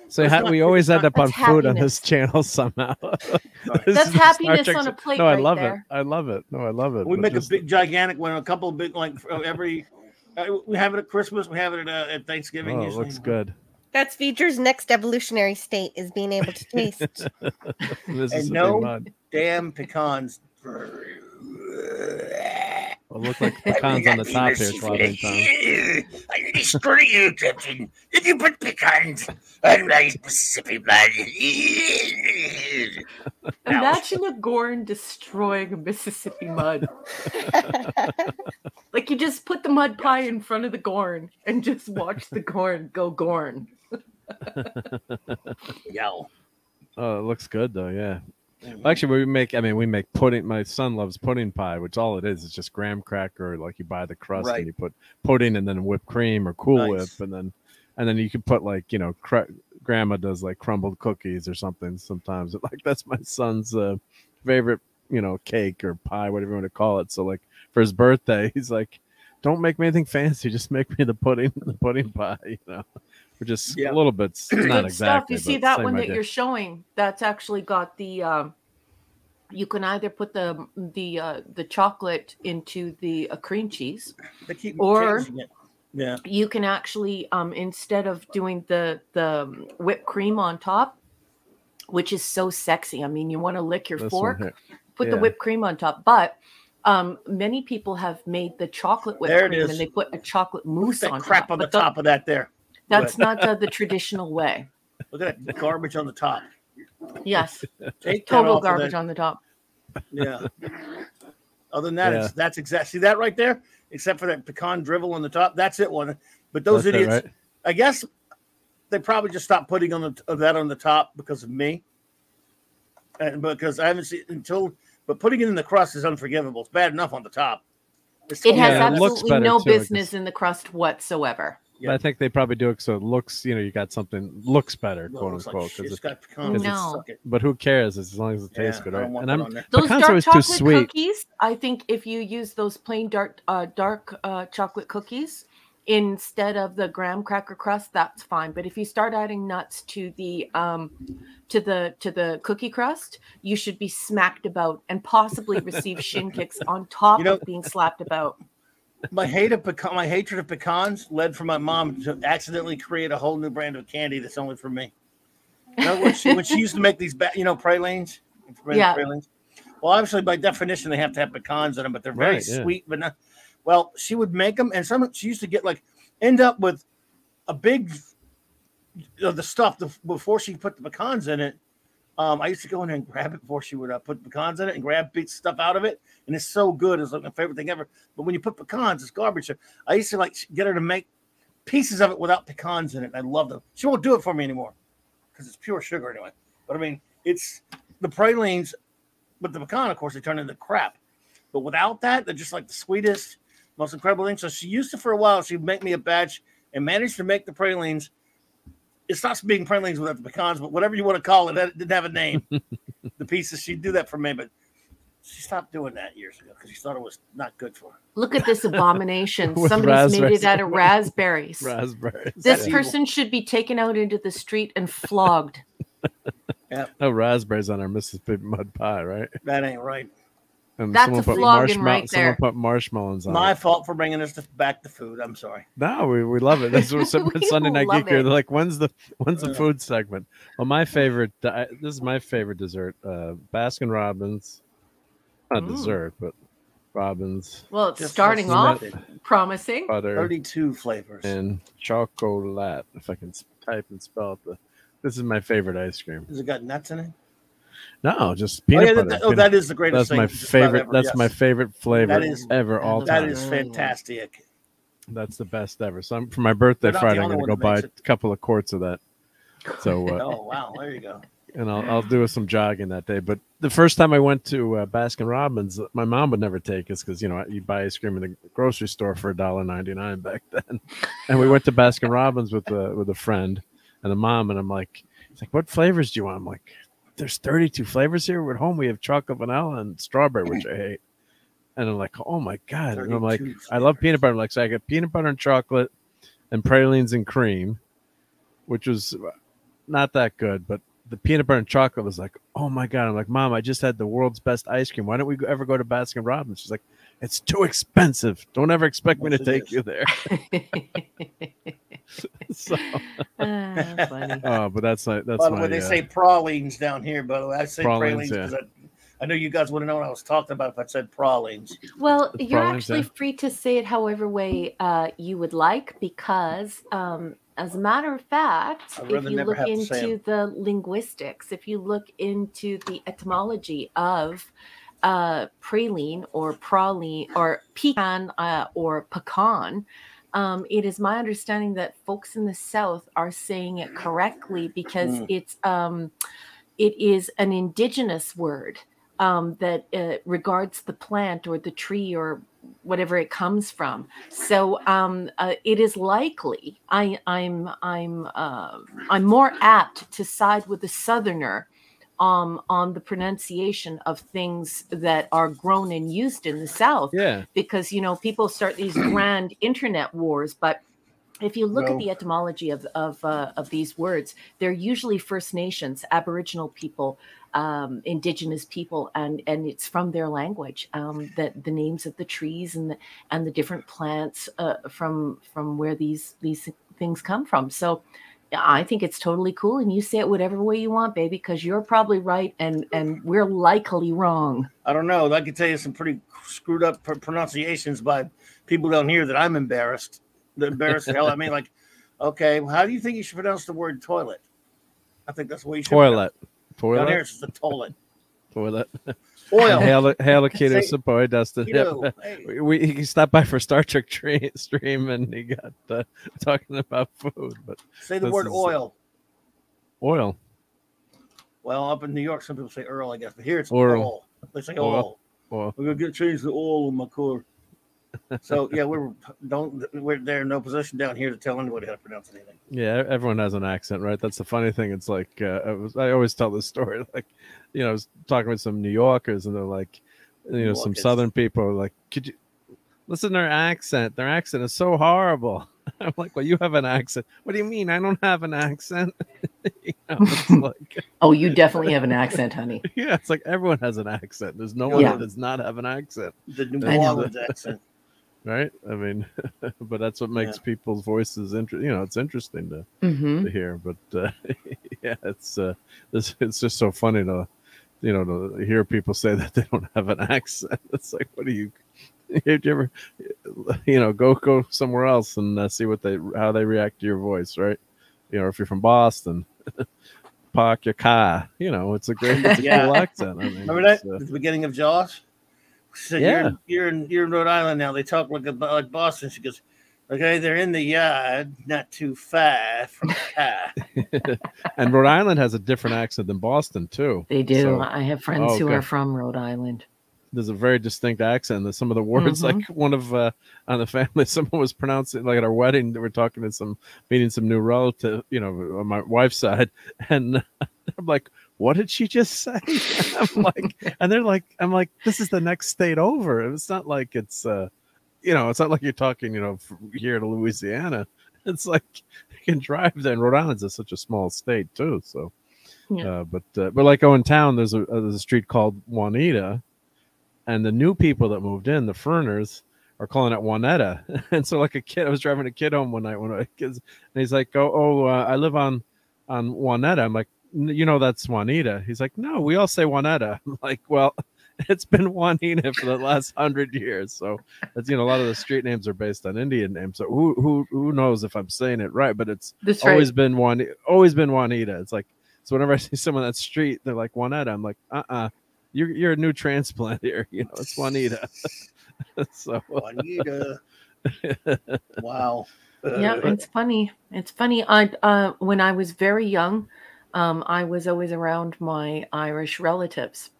Speaker 1: So we always end up on food on this channel somehow.
Speaker 5: That's happiness on a plate.
Speaker 1: No, I
Speaker 5: right
Speaker 1: love
Speaker 5: there.
Speaker 1: it. I love it. No, I love it.
Speaker 3: We make a big, gigantic one. A couple of big, like every. We have it at Christmas. We have it at Thanksgiving.
Speaker 1: Oh, it looks good.
Speaker 2: That's Feature's next evolutionary state, is being able to taste.
Speaker 3: And no damn pecans.
Speaker 1: Well, look like pecans on the top here, Clobberin Times.
Speaker 6: I really screw you, Captain. Did you put pecans on my Mississippi mud?
Speaker 5: Imagine a Gorn destroying a Mississippi mud. Like you just put the mud pie in front of the Gorn and just watch the Gorn go Gorn.
Speaker 3: Yow.
Speaker 1: Oh, it looks good though, yeah. Actually, we make pudding. My son loves pudding pie, which all it is just graham cracker. Like you buy the crust and you put pudding and then whipped cream or Cool Whip, and then you can put grandma does like crumbled cookies or something sometimes. Like that's my son's favorite, cake or pie, whatever you want to call it. So like for his birthday, he's like, "Don't make me anything fancy. Just make me the pudding pie." We're just a little bit not exactly.
Speaker 5: You see that one that you're showing? That's actually got the. You can either put the chocolate into the cream cheese, or you can actually instead of doing the whipped cream on top, which is so sexy. I mean, you want to lick your fork, put the whipped cream on top, but. Many people have made the chocolate whipped cream and they put a chocolate mousse on
Speaker 3: crap
Speaker 5: top.
Speaker 3: on the top of that there.
Speaker 5: That's not the traditional way.
Speaker 3: Look at that garbage on the top.
Speaker 5: Yes.
Speaker 3: Take
Speaker 5: total garbage on the top.
Speaker 3: Yeah. Other than that, that's exactly see that right there? Except for that pecan drivel on the top. That's it one. But those idiots, I guess they probably just stopped putting that on the top because of me. And because I haven't seen but putting it in the crust is unforgivable. It's bad enough on the top.
Speaker 5: It has absolutely no business in the crust whatsoever.
Speaker 1: Yeah. I think they probably do it so it looks, you got something looks better, quote unquote. But who cares as long as it tastes good, right? And
Speaker 5: those dark chocolate cookies. I think if you use those plain dark chocolate cookies instead of the graham cracker crust, that's fine. But if you start adding nuts to the cookie crust, you should be smacked about and possibly receive shin kicks on top of being slapped about.
Speaker 3: My hatred of pecans led for my mom to accidentally create a whole new brand of candy that's only for me. When she used to make these, pralines. Pralines. Well, obviously, by definition, they have to have pecans in them, but they're very sweet. But not. Well, she would make them, and she used to get end up with a big the stuff before she put the pecans in it. I used to go in there and grab it before she would put pecans in it and grab big stuff out of it. And it's so good. It's like my favorite thing ever. But when you put pecans, it's garbage. I used to like get her to make pieces of it without pecans in it. And I love them. She won't do it for me anymore because it's pure sugar anyway. But I mean, it's the pralines, but the pecan, of course, they turn into crap. But without that, they're just like the sweetest, most incredible thing. So she used to, for a while, she'd make me a batch and managed to make the pralines. It stops being pralines without the pecans, but whatever you want to call it, it didn't have a name. The pieces, she'd do that for me, but she stopped doing that years ago because she thought it was not good for her.
Speaker 5: Look at this abomination.
Speaker 1: With
Speaker 5: Somebody's made
Speaker 1: raspberries.
Speaker 5: it out of raspberries.
Speaker 1: Raspberries.
Speaker 5: This
Speaker 3: That's
Speaker 5: person should be taken out into the street and flogged.
Speaker 1: No raspberries on our Mississippi mud pie, right?
Speaker 3: That ain't right.
Speaker 1: And
Speaker 5: That's
Speaker 1: someone
Speaker 5: a
Speaker 1: put
Speaker 5: flogging right
Speaker 1: someone
Speaker 5: there.
Speaker 1: put marshmallows on
Speaker 3: My
Speaker 1: it.
Speaker 3: fault for bringing us back to food. I'm sorry.
Speaker 1: No, we love it. This was
Speaker 5: We
Speaker 1: Sunday Night
Speaker 5: love
Speaker 1: Geek here.
Speaker 5: it.
Speaker 1: They're like, when's the food segment? Well, my favorite. This is my favorite dessert. Baskin Robbins, not dessert, but Robbins
Speaker 5: Well, it's
Speaker 3: Just
Speaker 5: starting
Speaker 3: listen
Speaker 5: off
Speaker 3: to it.
Speaker 5: promising.
Speaker 1: butter
Speaker 3: 32 flavors.
Speaker 1: and chocolate. If I can type and spell it. This is my favorite ice cream.
Speaker 3: Has it got nuts in it?
Speaker 1: No, just peanut butter.
Speaker 3: That is the greatest
Speaker 1: That's
Speaker 3: thing.
Speaker 1: my
Speaker 3: just about
Speaker 1: favorite.
Speaker 3: ever,
Speaker 1: That's
Speaker 3: yes.
Speaker 1: my favorite flavor
Speaker 3: That is-
Speaker 1: ever. All
Speaker 5: that
Speaker 3: That
Speaker 1: time.
Speaker 3: is
Speaker 5: Brilliant.
Speaker 3: fantastic.
Speaker 1: That's the best ever. So for my birthday
Speaker 3: They're not the
Speaker 1: Friday, I'm
Speaker 3: only
Speaker 1: going to
Speaker 3: one
Speaker 1: go
Speaker 3: that
Speaker 1: buy
Speaker 3: makes
Speaker 1: a
Speaker 3: it.
Speaker 1: couple of quarts of that. So
Speaker 3: Oh, wow. There you go.
Speaker 1: and I'll do some jogging that day. But the first time I went to Baskin Robbins, my mom would never take us because you buy ice cream in the grocery store for $1.99 back then. And we went to Baskin Robbins with a friend and a mom, and I'm like, it's like, what flavors do you want? I'm like, there's 32 flavors here. We're at home. We have chocolate, vanilla, and strawberry, which I hate. And I'm like, oh my god! And I'm like,
Speaker 3: 32
Speaker 1: I love
Speaker 3: flavors.
Speaker 1: peanut butter. I'm like, so I got peanut butter and chocolate, and pralines and cream, which was not that good, but the peanut butter and chocolate was like, oh my god! I'm like, Mom, I just had the world's best ice cream. Why don't we ever go to Baskin Robbins? She's like, it's too expensive. Don't ever expect me
Speaker 3: Yes,
Speaker 1: to
Speaker 3: it
Speaker 1: take
Speaker 3: is.
Speaker 1: you there. So,
Speaker 5: Funny.
Speaker 1: but that's
Speaker 3: By the
Speaker 1: my
Speaker 3: way, they say pralines down here. By the way, I say
Speaker 1: Pralines,
Speaker 3: pralines because I know you guys wouldn't know what I was talking about if I said pralines.
Speaker 5: Well,
Speaker 1: The
Speaker 5: you're
Speaker 1: pralines,
Speaker 5: actually
Speaker 1: yeah.
Speaker 5: free to say it however way you would like, because as a matter of fact,
Speaker 3: I'd
Speaker 5: if
Speaker 3: rather
Speaker 5: you
Speaker 3: never
Speaker 5: look
Speaker 3: have to say
Speaker 5: into the linguistics, if you look into the etymology of praline or praline or pecan or pecan, it is my understanding that folks in the South are saying it correctly because it is an indigenous word that regards the plant or the tree or whatever it comes from. So it is likely I'm more apt to side with the Southerner on the pronunciation of things that are grown and used in the South.
Speaker 1: Yeah.
Speaker 5: Because people start these grand internet wars, but if you look at the etymology of these words, they're usually First Nations, Aboriginal people, Indigenous people, and it's from their language. That the names of the trees and the different plants from where these things come from. So I think it's totally cool, and you say it whatever way you want, baby, because you're probably right, and we're likely wrong.
Speaker 3: I don't know. I can tell you some pretty screwed up pronunciations by people down here that I'm embarrassed. They're embarrassed the hell out of me. Like, okay, well, how do you think you should pronounce the word toilet? I think that's the way you should
Speaker 1: Toilet.
Speaker 3: pronounce it. Down here,
Speaker 1: Toilet.
Speaker 3: it's the toilet.
Speaker 1: Toilet.
Speaker 3: Oil.
Speaker 1: Hail Keto
Speaker 3: Say-
Speaker 1: Sapoy, Dustin.
Speaker 3: Keto, hey.
Speaker 1: He stopped by for Star Trek stream and he got talking about food. But
Speaker 3: Say the
Speaker 1: this
Speaker 3: word
Speaker 1: is-
Speaker 3: oil.
Speaker 1: oil.
Speaker 3: Well, up in New York, some people say Earl, I guess, but here it's
Speaker 1: Oil.
Speaker 3: oil. They say
Speaker 1: Oil.
Speaker 3: oil.
Speaker 1: Oil.
Speaker 3: We're gonna change the oil in my car. So yeah, we're there in no position down here to tell anybody how to pronounce anything.
Speaker 1: Yeah, everyone has an accent, right? That's the funny thing. It's like I always tell this story. Like, I was talking with some New Yorkers, and they're like, some
Speaker 3: Yorkers.
Speaker 1: Southern people are like, could you listen to their accent? Their accent is so horrible. I'm like, well, you have an accent. What do you mean? I don't have an accent. It's like,
Speaker 5: Oh, you definitely have an accent, honey.
Speaker 1: yeah, it's like everyone has an accent. There's no one
Speaker 5: Yeah.
Speaker 1: that does not have an accent,
Speaker 3: The New
Speaker 5: I know.
Speaker 3: Orleans accent.
Speaker 1: right? I mean, but that's what makes
Speaker 3: Yeah.
Speaker 1: people's voices it's interesting to
Speaker 5: Mm-hmm.
Speaker 1: to hear. But yeah, it's just so funny to to hear people say that they don't have an accent. It's like, what do you? Did you ever go somewhere else and see how they react to your voice, right? If you're from Boston, park your car. You know, it's a great, it's a cool accent. I mean,
Speaker 3: remember that at the beginning of Jaws? So
Speaker 1: Yeah.
Speaker 3: you're in Rhode Island now. They talk like Boston. She goes, okay, they're in the yard, not too far from the car.
Speaker 1: And Rhode Island has a different accent than Boston too.
Speaker 5: They do.
Speaker 1: So,
Speaker 5: I have friends who are from Rhode Island.
Speaker 1: There's a very distinct accent. There's some of the words, like one of on the family, someone was pronouncing, like at our wedding, they were talking to meeting some new relative, you know, on my wife's side, and I'm like, what did she just say? I'm like, and they're like, I'm like, this is the next state over. It's not like it's, you know, it's not like you're talking, you know, from here to Louisiana. It's like you can drive there. And Rhode Island's is such a small state too. So, but like in town, there's a street called Juanita, and the new people that moved in, the Ferners, are calling it Juanetta. And so, like a kid, I was driving a kid home one night and he's like, I live on Juanetta. I'm like, you know, that's Juanita. He's like, no, we all say Juanetta. I'm like, well, it's been Juanita for the last 100 years. So that's, you know, a lot of the street names are based on Indian names. So who knows if I'm saying it right? But it's always been Juanita. It's like, so whenever I see someone on that street, they're like Juanetta. I'm like, you're a new transplant here. You know, it's Juanita. So
Speaker 3: Juanita. Wow.
Speaker 5: Yeah, it's funny. It's funny. I when I was very young, I was always around my Irish relatives.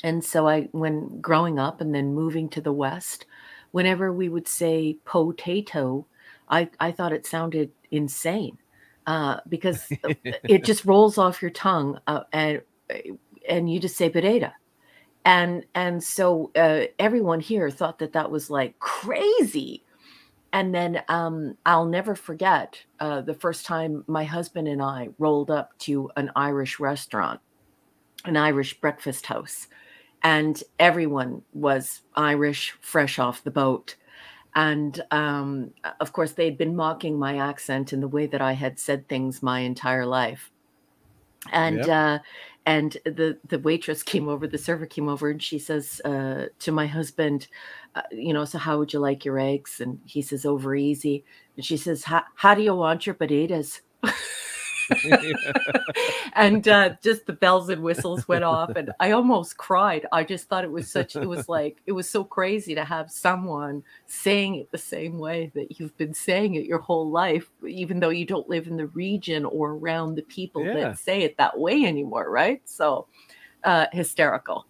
Speaker 5: And so when growing up and then moving to the West, whenever we would say potato, I thought it sounded insane because it just rolls off your tongue and you just say potato. And so everyone here thought that was like crazy. And then I'll never forget the first time my husband and I rolled up to an Irish restaurant, an Irish breakfast house. And everyone was Irish, fresh off the boat. And of course, they'd been mocking my accent and the way that I had said things my entire life. And and the waitress came over, the server came over, and she says to my husband, you know, so how would you like your eggs? And he says, over easy. And she says, how do you want your potatoes? And just the bells and whistles went off, and I almost cried. I just thought it was so crazy to have someone saying it the same way that you've been saying it your whole life, even though you don't live in the region or around the people that say it that way anymore, right? So hysterical.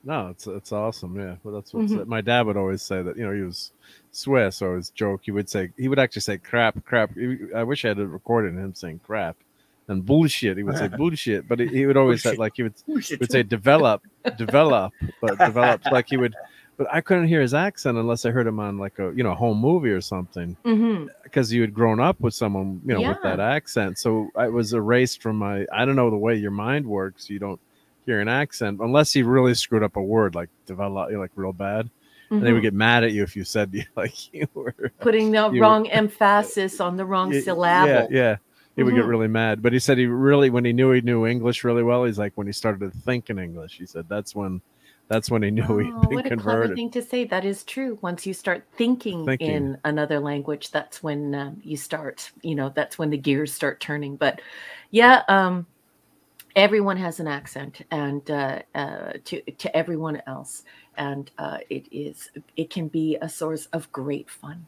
Speaker 1: No, it's awesome. Yeah, well, that's what my dad would always say, that, you know, he was Swiss, so his joke, he would actually say crap. I wish I had it recorded him saying crap, and bullshit. He would say bullshit, but he would always say, like, he would say develop, but develop, like he would. But I couldn't hear his accent unless I heard him on like a, you know, home movie or something, because you had grown up with someone, you know, with that accent. So I was erased from I don't know the way your mind works. You don't hear an accent unless he really screwed up a word, like develop, like real bad. And they would get mad at you if you said like you were
Speaker 5: putting the wrong emphasis on the wrong syllable.
Speaker 1: Yeah. He would get really mad. But he said when he knew English really well, he's like, when he started to think in English, he said that's when he knew he'd been
Speaker 5: what a
Speaker 1: converted.
Speaker 5: clever thing to say. That is true. Once you start thinking in another language, that's when you start, you know, that's when the gears start turning. But yeah, everyone has an accent, and to everyone else, and it can be a source of great fun.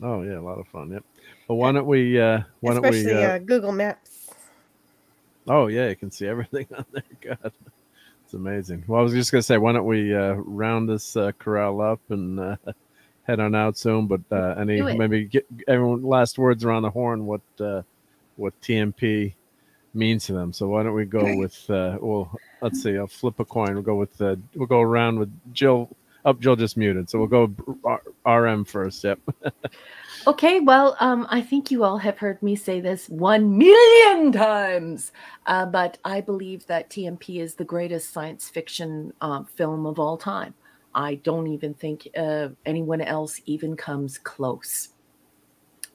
Speaker 1: Oh yeah, a lot of fun. Yep. But why don't we?
Speaker 2: Especially Google Maps.
Speaker 1: Oh yeah, you can see everything on there. God, it's amazing. Well, I was just gonna say, why don't we round this corral up and head on out soon? But maybe get everyone last words around the horn. What TMP means to them. So why don't we go with let's see, I'll flip a coin. We'll go around with Jill. Jill just muted, so we'll go RM first. Yep.
Speaker 5: Okay, well, I think you all have heard me say this 1,000,000 times, but I believe that TMP is the greatest science fiction film of all time. I don't even think anyone else even comes close.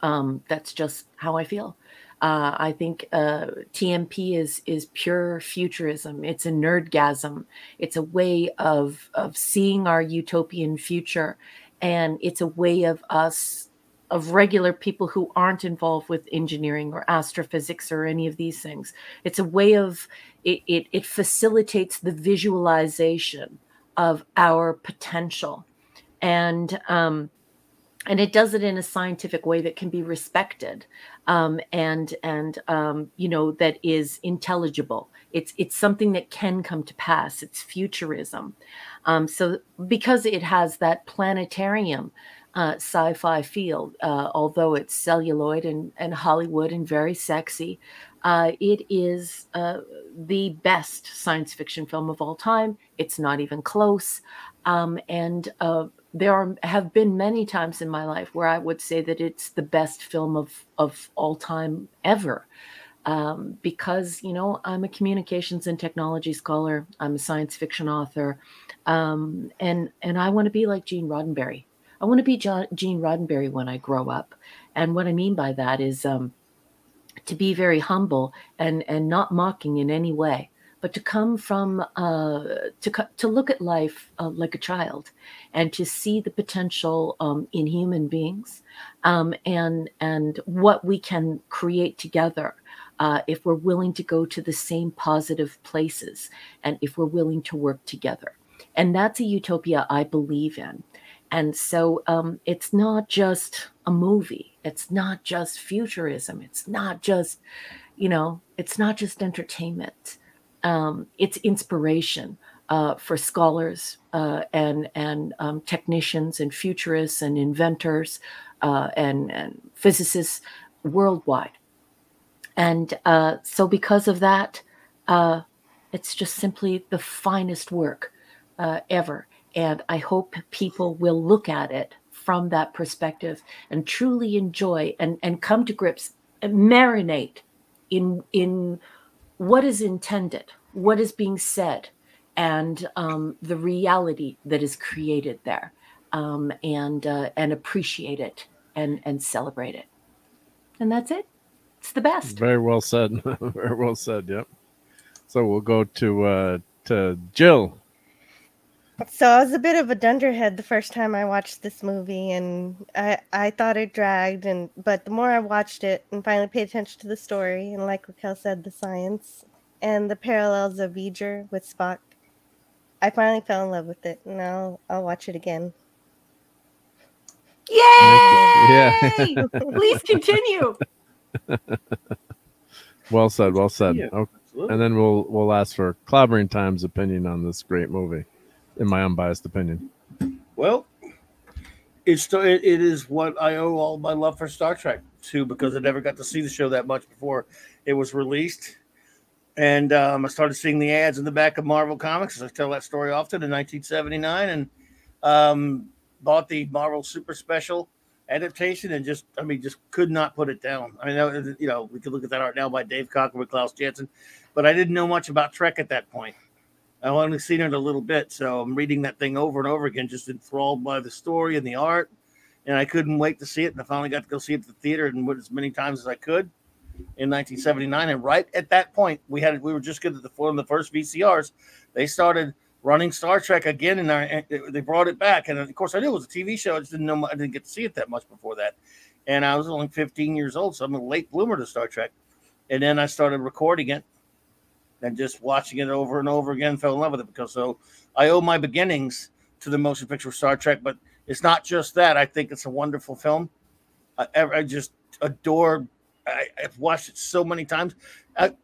Speaker 5: That's just how I feel. I think TMP is pure futurism. It's a nerdgasm. It's a way of seeing our utopian future, and it's a way of us regular people who aren't involved with engineering or astrophysics or any of these things. It's a way of it facilitates the visualization of our potential, and it does it in a scientific way that can be respected, and that is intelligible. It's something that can come to pass. It's futurism. So because it has that planetarium sci-fi feel, although it's celluloid and Hollywood and very sexy, it is the best science fiction film of all time. It's not even close. And there have been many times in my life where I would say that it's the best film of all time ever. Because, I'm a communications and technology scholar. I'm a science fiction author. And I want to be like Gene Roddenberry. I want to be Gene Roddenberry when I grow up. And what I mean by that is to be very humble and not mocking in any way, but to come from to look at life like a child, and to see the potential in human beings, and what we can create together if we're willing to go to the same positive places, and if we're willing to work together. And that's a utopia I believe in. And so it's not just a movie. It's not just futurism. It's not just, it's not just entertainment. It's inspiration for scholars and technicians and futurists and inventors and physicists worldwide. And so because of that, it's just simply the finest work ever. And I hope people will look at it from that perspective and truly enjoy and come to grips and marinate in what is intended, what is being said, and the reality that is created there, and appreciate it and celebrate it. And that's it. It's the best.
Speaker 1: Very well said. Very well said. Yep. So we'll go to Jill.
Speaker 2: So I was a bit of a dunderhead the first time I watched this movie, and I thought it dragged, but the more I watched it and finally paid attention to the story, and like Raquel said, the science and the parallels of V'ger with Spock, I finally fell in love with it, and I'll watch it again.
Speaker 5: Yay!
Speaker 1: Yeah.
Speaker 5: Please continue.
Speaker 1: Well said. Well said.
Speaker 3: Yeah,
Speaker 1: okay.
Speaker 3: absolutely.
Speaker 1: And then we'll ask for Clobberin Times' opinion on this great movie, in my unbiased opinion.
Speaker 3: Well, it is what I owe all my love for Star Trek to, because I never got to see the show that much before it was released. And I started seeing the ads in the back of Marvel Comics, as I tell that story often, in 1979, and bought the Marvel Super Special adaptation, and just could not put it down. I mean, we could look at that art now by Dave Cocker with Klaus Janson, but I didn't know much about Trek at that point. I only seen it a little bit, so I'm reading that thing over and over again, just enthralled by the story and the art, and I couldn't wait to see it. And I finally got to go see it at the theater, and went as many times as I could in 1979. And right at that point, we were just getting one of the first VCRs. They started running Star Trek again, and they brought it back. And of course, I knew it was a TV show. I just didn't know. I didn't get to see it that much before that. And I was only 15 years old, so I'm a late bloomer to Star Trek. And then I started recording it and just watching it over and over again. Fell in love with it, because so I owe my beginnings to the motion picture of Star Trek. But it's not just that. I think it's a wonderful film. I just adore. I've watched it so many times.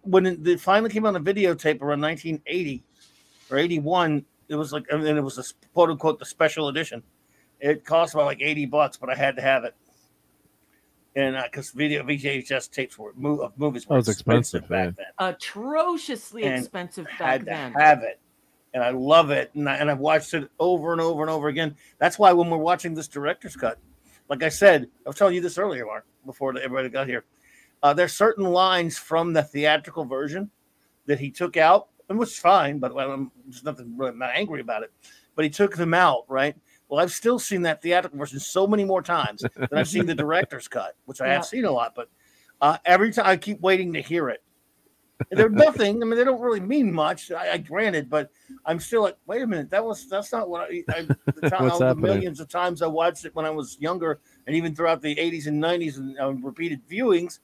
Speaker 3: When it finally came on a videotape around 1980 or 81, it was like, and it was a quote unquote the special edition. It cost about like $80, but I had to have it. And because VHS tapes of movies were expensive back then.
Speaker 5: Atrociously expensive back then.
Speaker 3: Had to have it. And I love it. And I've watched it over and over and over again. That's why when we're watching this director's cut, like I said, I was telling you this earlier, Mark, before everybody got here. There's certain lines from the theatrical version that he took out, and which is fine, but there's nothing really, I'm not angry about it. But he took them out, right? Well, I've still seen that theatrical version so many more times than I've seen the director's cut, which I have seen a lot. But every time I keep waiting to hear it. They're nothing. I mean, they don't really mean much. I granted, but I'm still like, wait a minute, that's not what
Speaker 1: What's
Speaker 3: the
Speaker 1: happening?
Speaker 3: millions of times I watched it when I was younger, and even throughout the 80s and 90s and repeated viewings.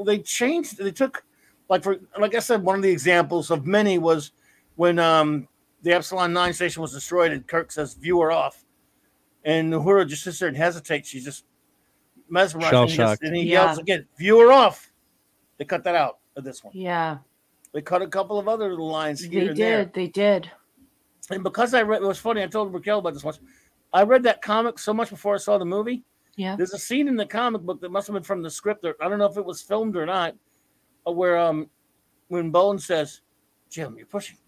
Speaker 3: They changed. They took, like I said, one of the examples of many was when the Epsilon 9 station was destroyed, and Kirk says "viewer off," and Uhura just sits there and hesitates. She's just mesmerized,
Speaker 1: Shell-shocked.
Speaker 3: and he yells again, "Viewer off!" They cut that out of this one.
Speaker 5: Yeah.
Speaker 3: They cut a couple of other lines here and there.
Speaker 5: They did.
Speaker 3: And because I read, it was funny. I told Raquel about this once. I read that comic so much before I saw the movie.
Speaker 5: Yeah.
Speaker 3: There's a scene in the comic book that must have been from the script, or I don't know if it was filmed or not, where when Bones says, "Jim, you're pushing.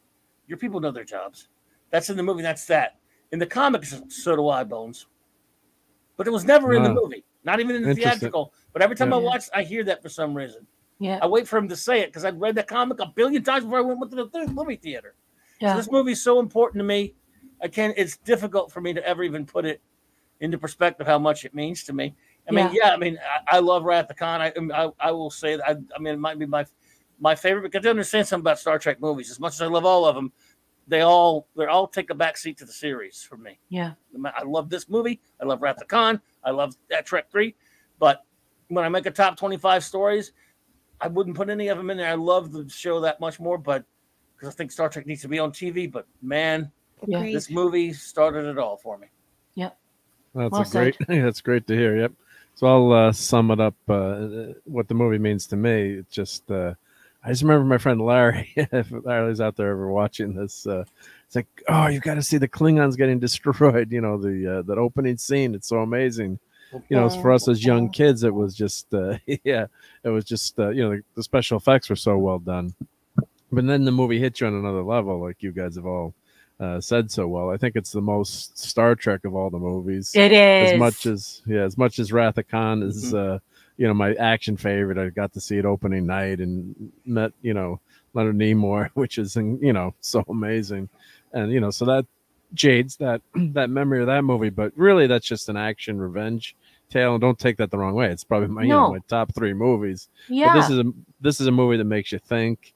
Speaker 3: Your people know their jobs." That's in the movie. That's that. In the comics, so do I, Bones. But it was never in the movie, not even in the theatrical. But every time I watch, I hear that for some reason.
Speaker 5: Yeah.
Speaker 3: I wait for him to say it because I'd read the comic a billion times before I went to the movie theater.
Speaker 5: Yeah.
Speaker 3: So this movie is so important to me. It's difficult for me to ever even put it into perspective how much it means to me. I love Wrath of Khan. I will say that. It might be my favorite, because I understand something about Star Trek movies. As much as I love all of them, they all take a back seat to the series for me.
Speaker 5: Yeah.
Speaker 3: I love this movie. I love Wrath of Khan. I love Trek 3. But when I make a top 25 stories, I wouldn't put any of them in there. I love the show that much more, but because I think Star Trek needs to be on TV. But man, this movie started it all for me.
Speaker 5: Yep.
Speaker 1: That's great to hear. Yep. So I'll sum it up. What the movie means to me. It's just I just remember my friend Larry. If Larry's out there ever watching this, it's like, oh, you got to see the Klingons getting destroyed. You know, that opening scene. It's so amazing. You know, for us as young kids, it was just it was just the special effects were so well done. But then the movie hit you on another level, like you guys have all said so well. I think it's the most Star Trek of all the movies.
Speaker 5: It is.
Speaker 1: As much as Wrath of Khan is my action favorite. I got to see it opening night and met Leonard Nimoy, which is so amazing, and so that jades that memory of that movie. But really, that's just an action revenge tale, and don't take that the wrong way. It's probably my top 3 movies.
Speaker 5: Yeah.
Speaker 1: But this is a movie that makes you think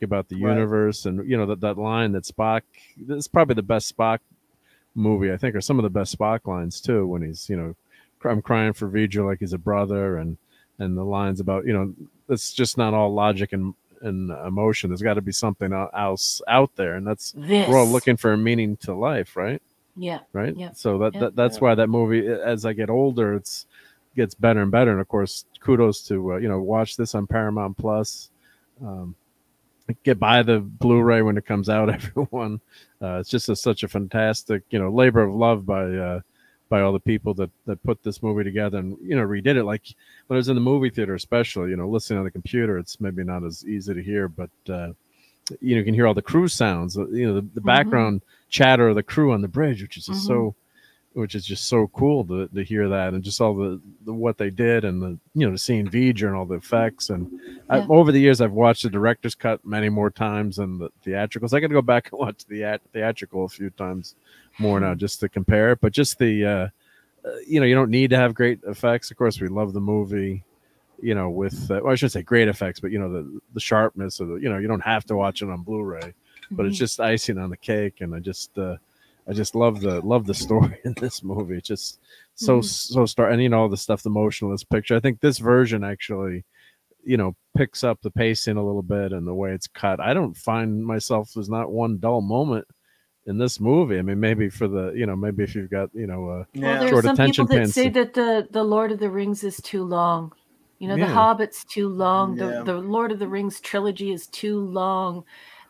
Speaker 1: about the universe, and that line that Spock. This is probably the best Spock movie, I think, or some of the best Spock lines too. When he's I'm crying for V'Ger like he's a brother, and the lines about it's just not all logic and emotion. There's got to be something else out there, and we're all looking for a meaning to life, right?
Speaker 5: Yeah.
Speaker 1: Right.
Speaker 5: Yeah.
Speaker 1: So that's why that movie, as I get older, gets better and better. And of course, kudos to watch this on Paramount Plus. Get by the Blu-ray when it comes out, everyone. It's just such a fantastic labor of love by all the people that put this movie together and redid it. Like when I was in the movie theater, especially listening on the computer, it's maybe not as easy to hear, but you can hear all the crew sounds, the background chatter of the crew on the bridge, which is just so cool to hear that, and just all the what they did, and seeing V'Ger and all the effects. And over the years, I've watched the director's cut many more times than the theatricals. I got to go back and watch the theatrical a few times more now just to compare it. But just the you don't need to have great effects. Of course, we love the movie. With I shouldn't say great effects, but the sharpness of you don't have to watch it on Blu-ray, but it's just icing on the cake. And I just love the story in this movie. It's just so star, and all the stuff, the emotionalist picture. I think this version actually picks up the pacing a little bit and the way it's cut. I don't find myself, there's not one dull moment in this movie. I mean, maybe for the maybe if you've got
Speaker 5: there's some people that say that the Lord of the Rings is too long. The Hobbit's too long. The Lord of the Rings trilogy is too long.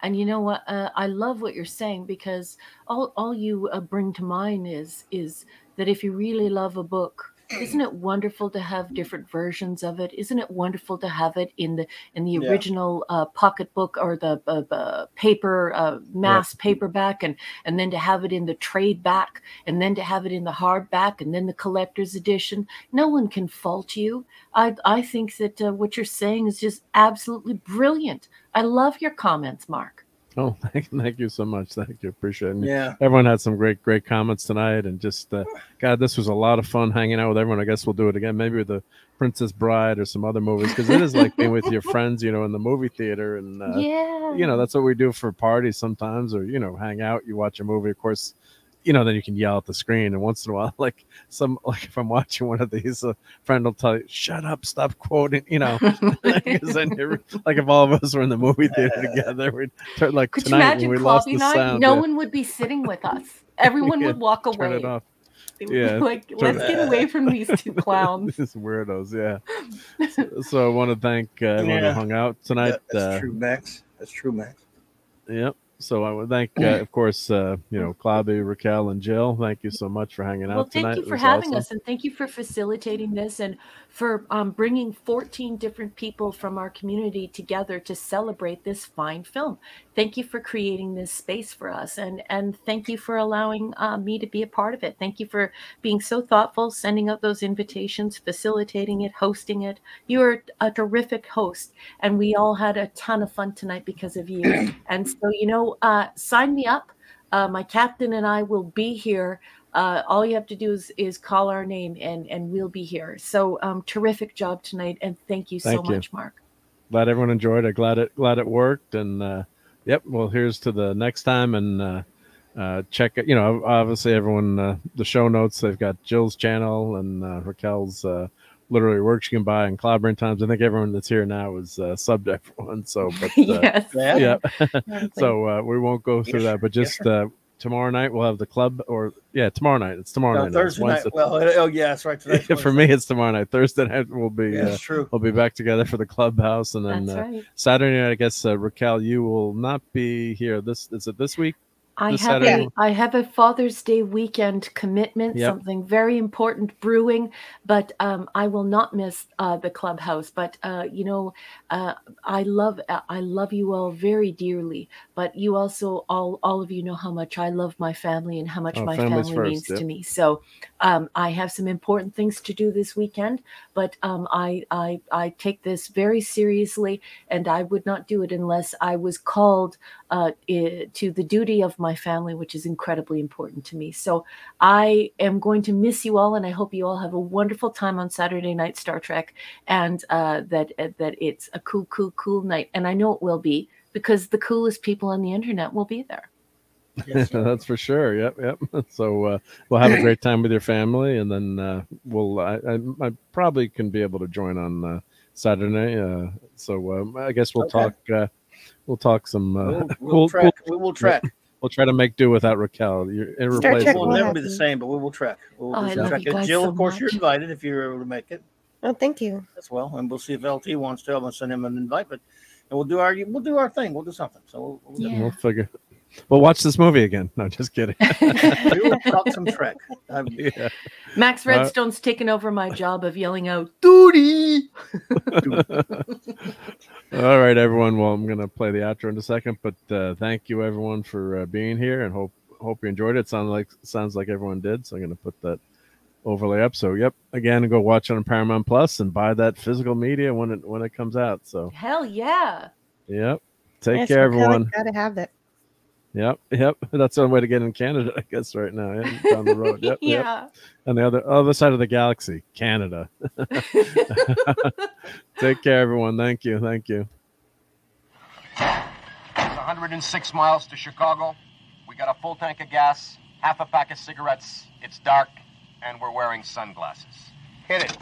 Speaker 5: And you know what? I love what you're saying, because all you bring to mind is that if you really love a book, isn't it wonderful to have different versions of it? Isn't it wonderful to have it in the original pocketbook or the paper mass paperback, and then to have it in the trade back, and then to have it in the hardback, and then the collector's edition? No one can fault you. I think that what you're saying is just absolutely brilliant. I love your comments, Mark.
Speaker 1: Oh, thank you so much. Thank you. Appreciate it.
Speaker 3: Yeah.
Speaker 1: Everyone had some great comments tonight. And just, God, this was a lot of fun hanging out with everyone. I guess we'll do it again, maybe with the Princess Bride or some other movies, because it is like being with your friends, in the movie theater. And, that's what we do for parties sometimes, or, hang out, you watch a movie, of course. Then you can yell at the screen, and once in a while, like if I'm watching one of these, a friend will tell you, "Shut up, stop quoting," because then like if all of us were in the movie theater together, we'd turn like
Speaker 5: Could
Speaker 1: tonight
Speaker 5: you
Speaker 1: when we
Speaker 5: imagine
Speaker 1: lost
Speaker 5: Clobby
Speaker 1: the
Speaker 5: night?
Speaker 1: sound.
Speaker 5: No one would be sitting with us. Everyone would walk away.
Speaker 1: Turn it off.
Speaker 5: They would be like, let's get away from these two clowns.
Speaker 1: These weirdos, yeah. So I want to thank everyone who hung out tonight.
Speaker 3: That's true, Max. That's true, Max.
Speaker 1: Yep. So I would thank, of course, Clobby, Raquel, and Jill. Thank you so much for hanging out tonight.
Speaker 5: Well, thank you for having us, and thank you for facilitating this, and for bringing 14 different people from our community together to celebrate this fine film. Thank you for creating this space for us, and thank you for allowing me to be a part of it. Thank you for being so thoughtful, sending out those invitations, facilitating it, hosting it. You are a terrific host, and we all had a ton of fun tonight because of you. And so, sign me up. My captain and I will be here. All you have to do is call our name, and we'll be here. So terrific job tonight, and thank you so much, Mark.
Speaker 1: Glad everyone enjoyed it. Glad it worked. And yep. Well, here's to the next time. And check it. Obviously everyone, the show notes, they've got Jill's channel and Raquel's literary works you can buy in Clobberin Times. I think everyone that's here now is subbed to everyone. So, but
Speaker 5: yes,
Speaker 1: yeah. So we won't go through that, but just tomorrow night we'll have the club, or tomorrow night. It's tomorrow night.
Speaker 3: Thursday night. Well, that's right.
Speaker 1: For me, it's tomorrow night. Thursday night we'll be.
Speaker 3: That's true.
Speaker 1: We'll be back together for the clubhouse, and then Saturday night, I guess Raquel, you will not be here. Is it this week?
Speaker 5: I have a Father's Day weekend commitment, something very important brewing, but I will not miss the clubhouse. But I love you all very dearly. But you also, all of you know how much I love my family and how much my family means to me. So I have some important things to do this weekend, but I take this very seriously, and I would not do it unless I was called to the duty of my family, which is incredibly important to me. So I am going to miss you all, and I hope you all have a wonderful time on Saturday night Star Trek, and that it's a cool night. And I know it will be, because the coolest people on the internet will be there.
Speaker 1: Yes, that's for sure. Yep. So we'll have a great time with your family, and then I probably can be able to join on Saturday. So I guess we'll talk. We'll talk some.
Speaker 3: We'll track.
Speaker 1: We'll try to make do without Raquel. You're irreplaceable.
Speaker 3: We'll never be the same, but we will track.
Speaker 5: I love you guys
Speaker 3: Jill,
Speaker 5: so
Speaker 3: of course,
Speaker 5: much.
Speaker 3: you're invited if you're able to make it.
Speaker 2: Oh, thank you.
Speaker 3: As well, and we'll see if LT wants to. I'm gonna send him an invite, and we'll do our thing. We'll do something. So
Speaker 1: we'll figure. We'll watch this movie again. No, just kidding.
Speaker 3: We will talk some Trek.
Speaker 5: Max Redstone's taken over my job of yelling out "Duty."
Speaker 1: All right, everyone. Well, I'm gonna play the outro in a second, but thank you everyone for being here, and hope you enjoyed it. Sounds like everyone did. So I'm gonna put that overlay up. So again, go watch it on Paramount Plus and buy that physical media when it comes out. So
Speaker 5: hell yeah.
Speaker 1: Yep. Take care, everyone.
Speaker 2: Gotta have that.
Speaker 1: Yep. That's the only way to get in Canada, I guess, right now. Down the road. Yep.
Speaker 5: Yeah.
Speaker 1: On the other side of the galaxy, Canada. Take care, everyone. Thank you.
Speaker 7: It's 106 miles to Chicago. We got a full tank of gas, half a pack of cigarettes. It's dark, and we're wearing sunglasses. Hit it.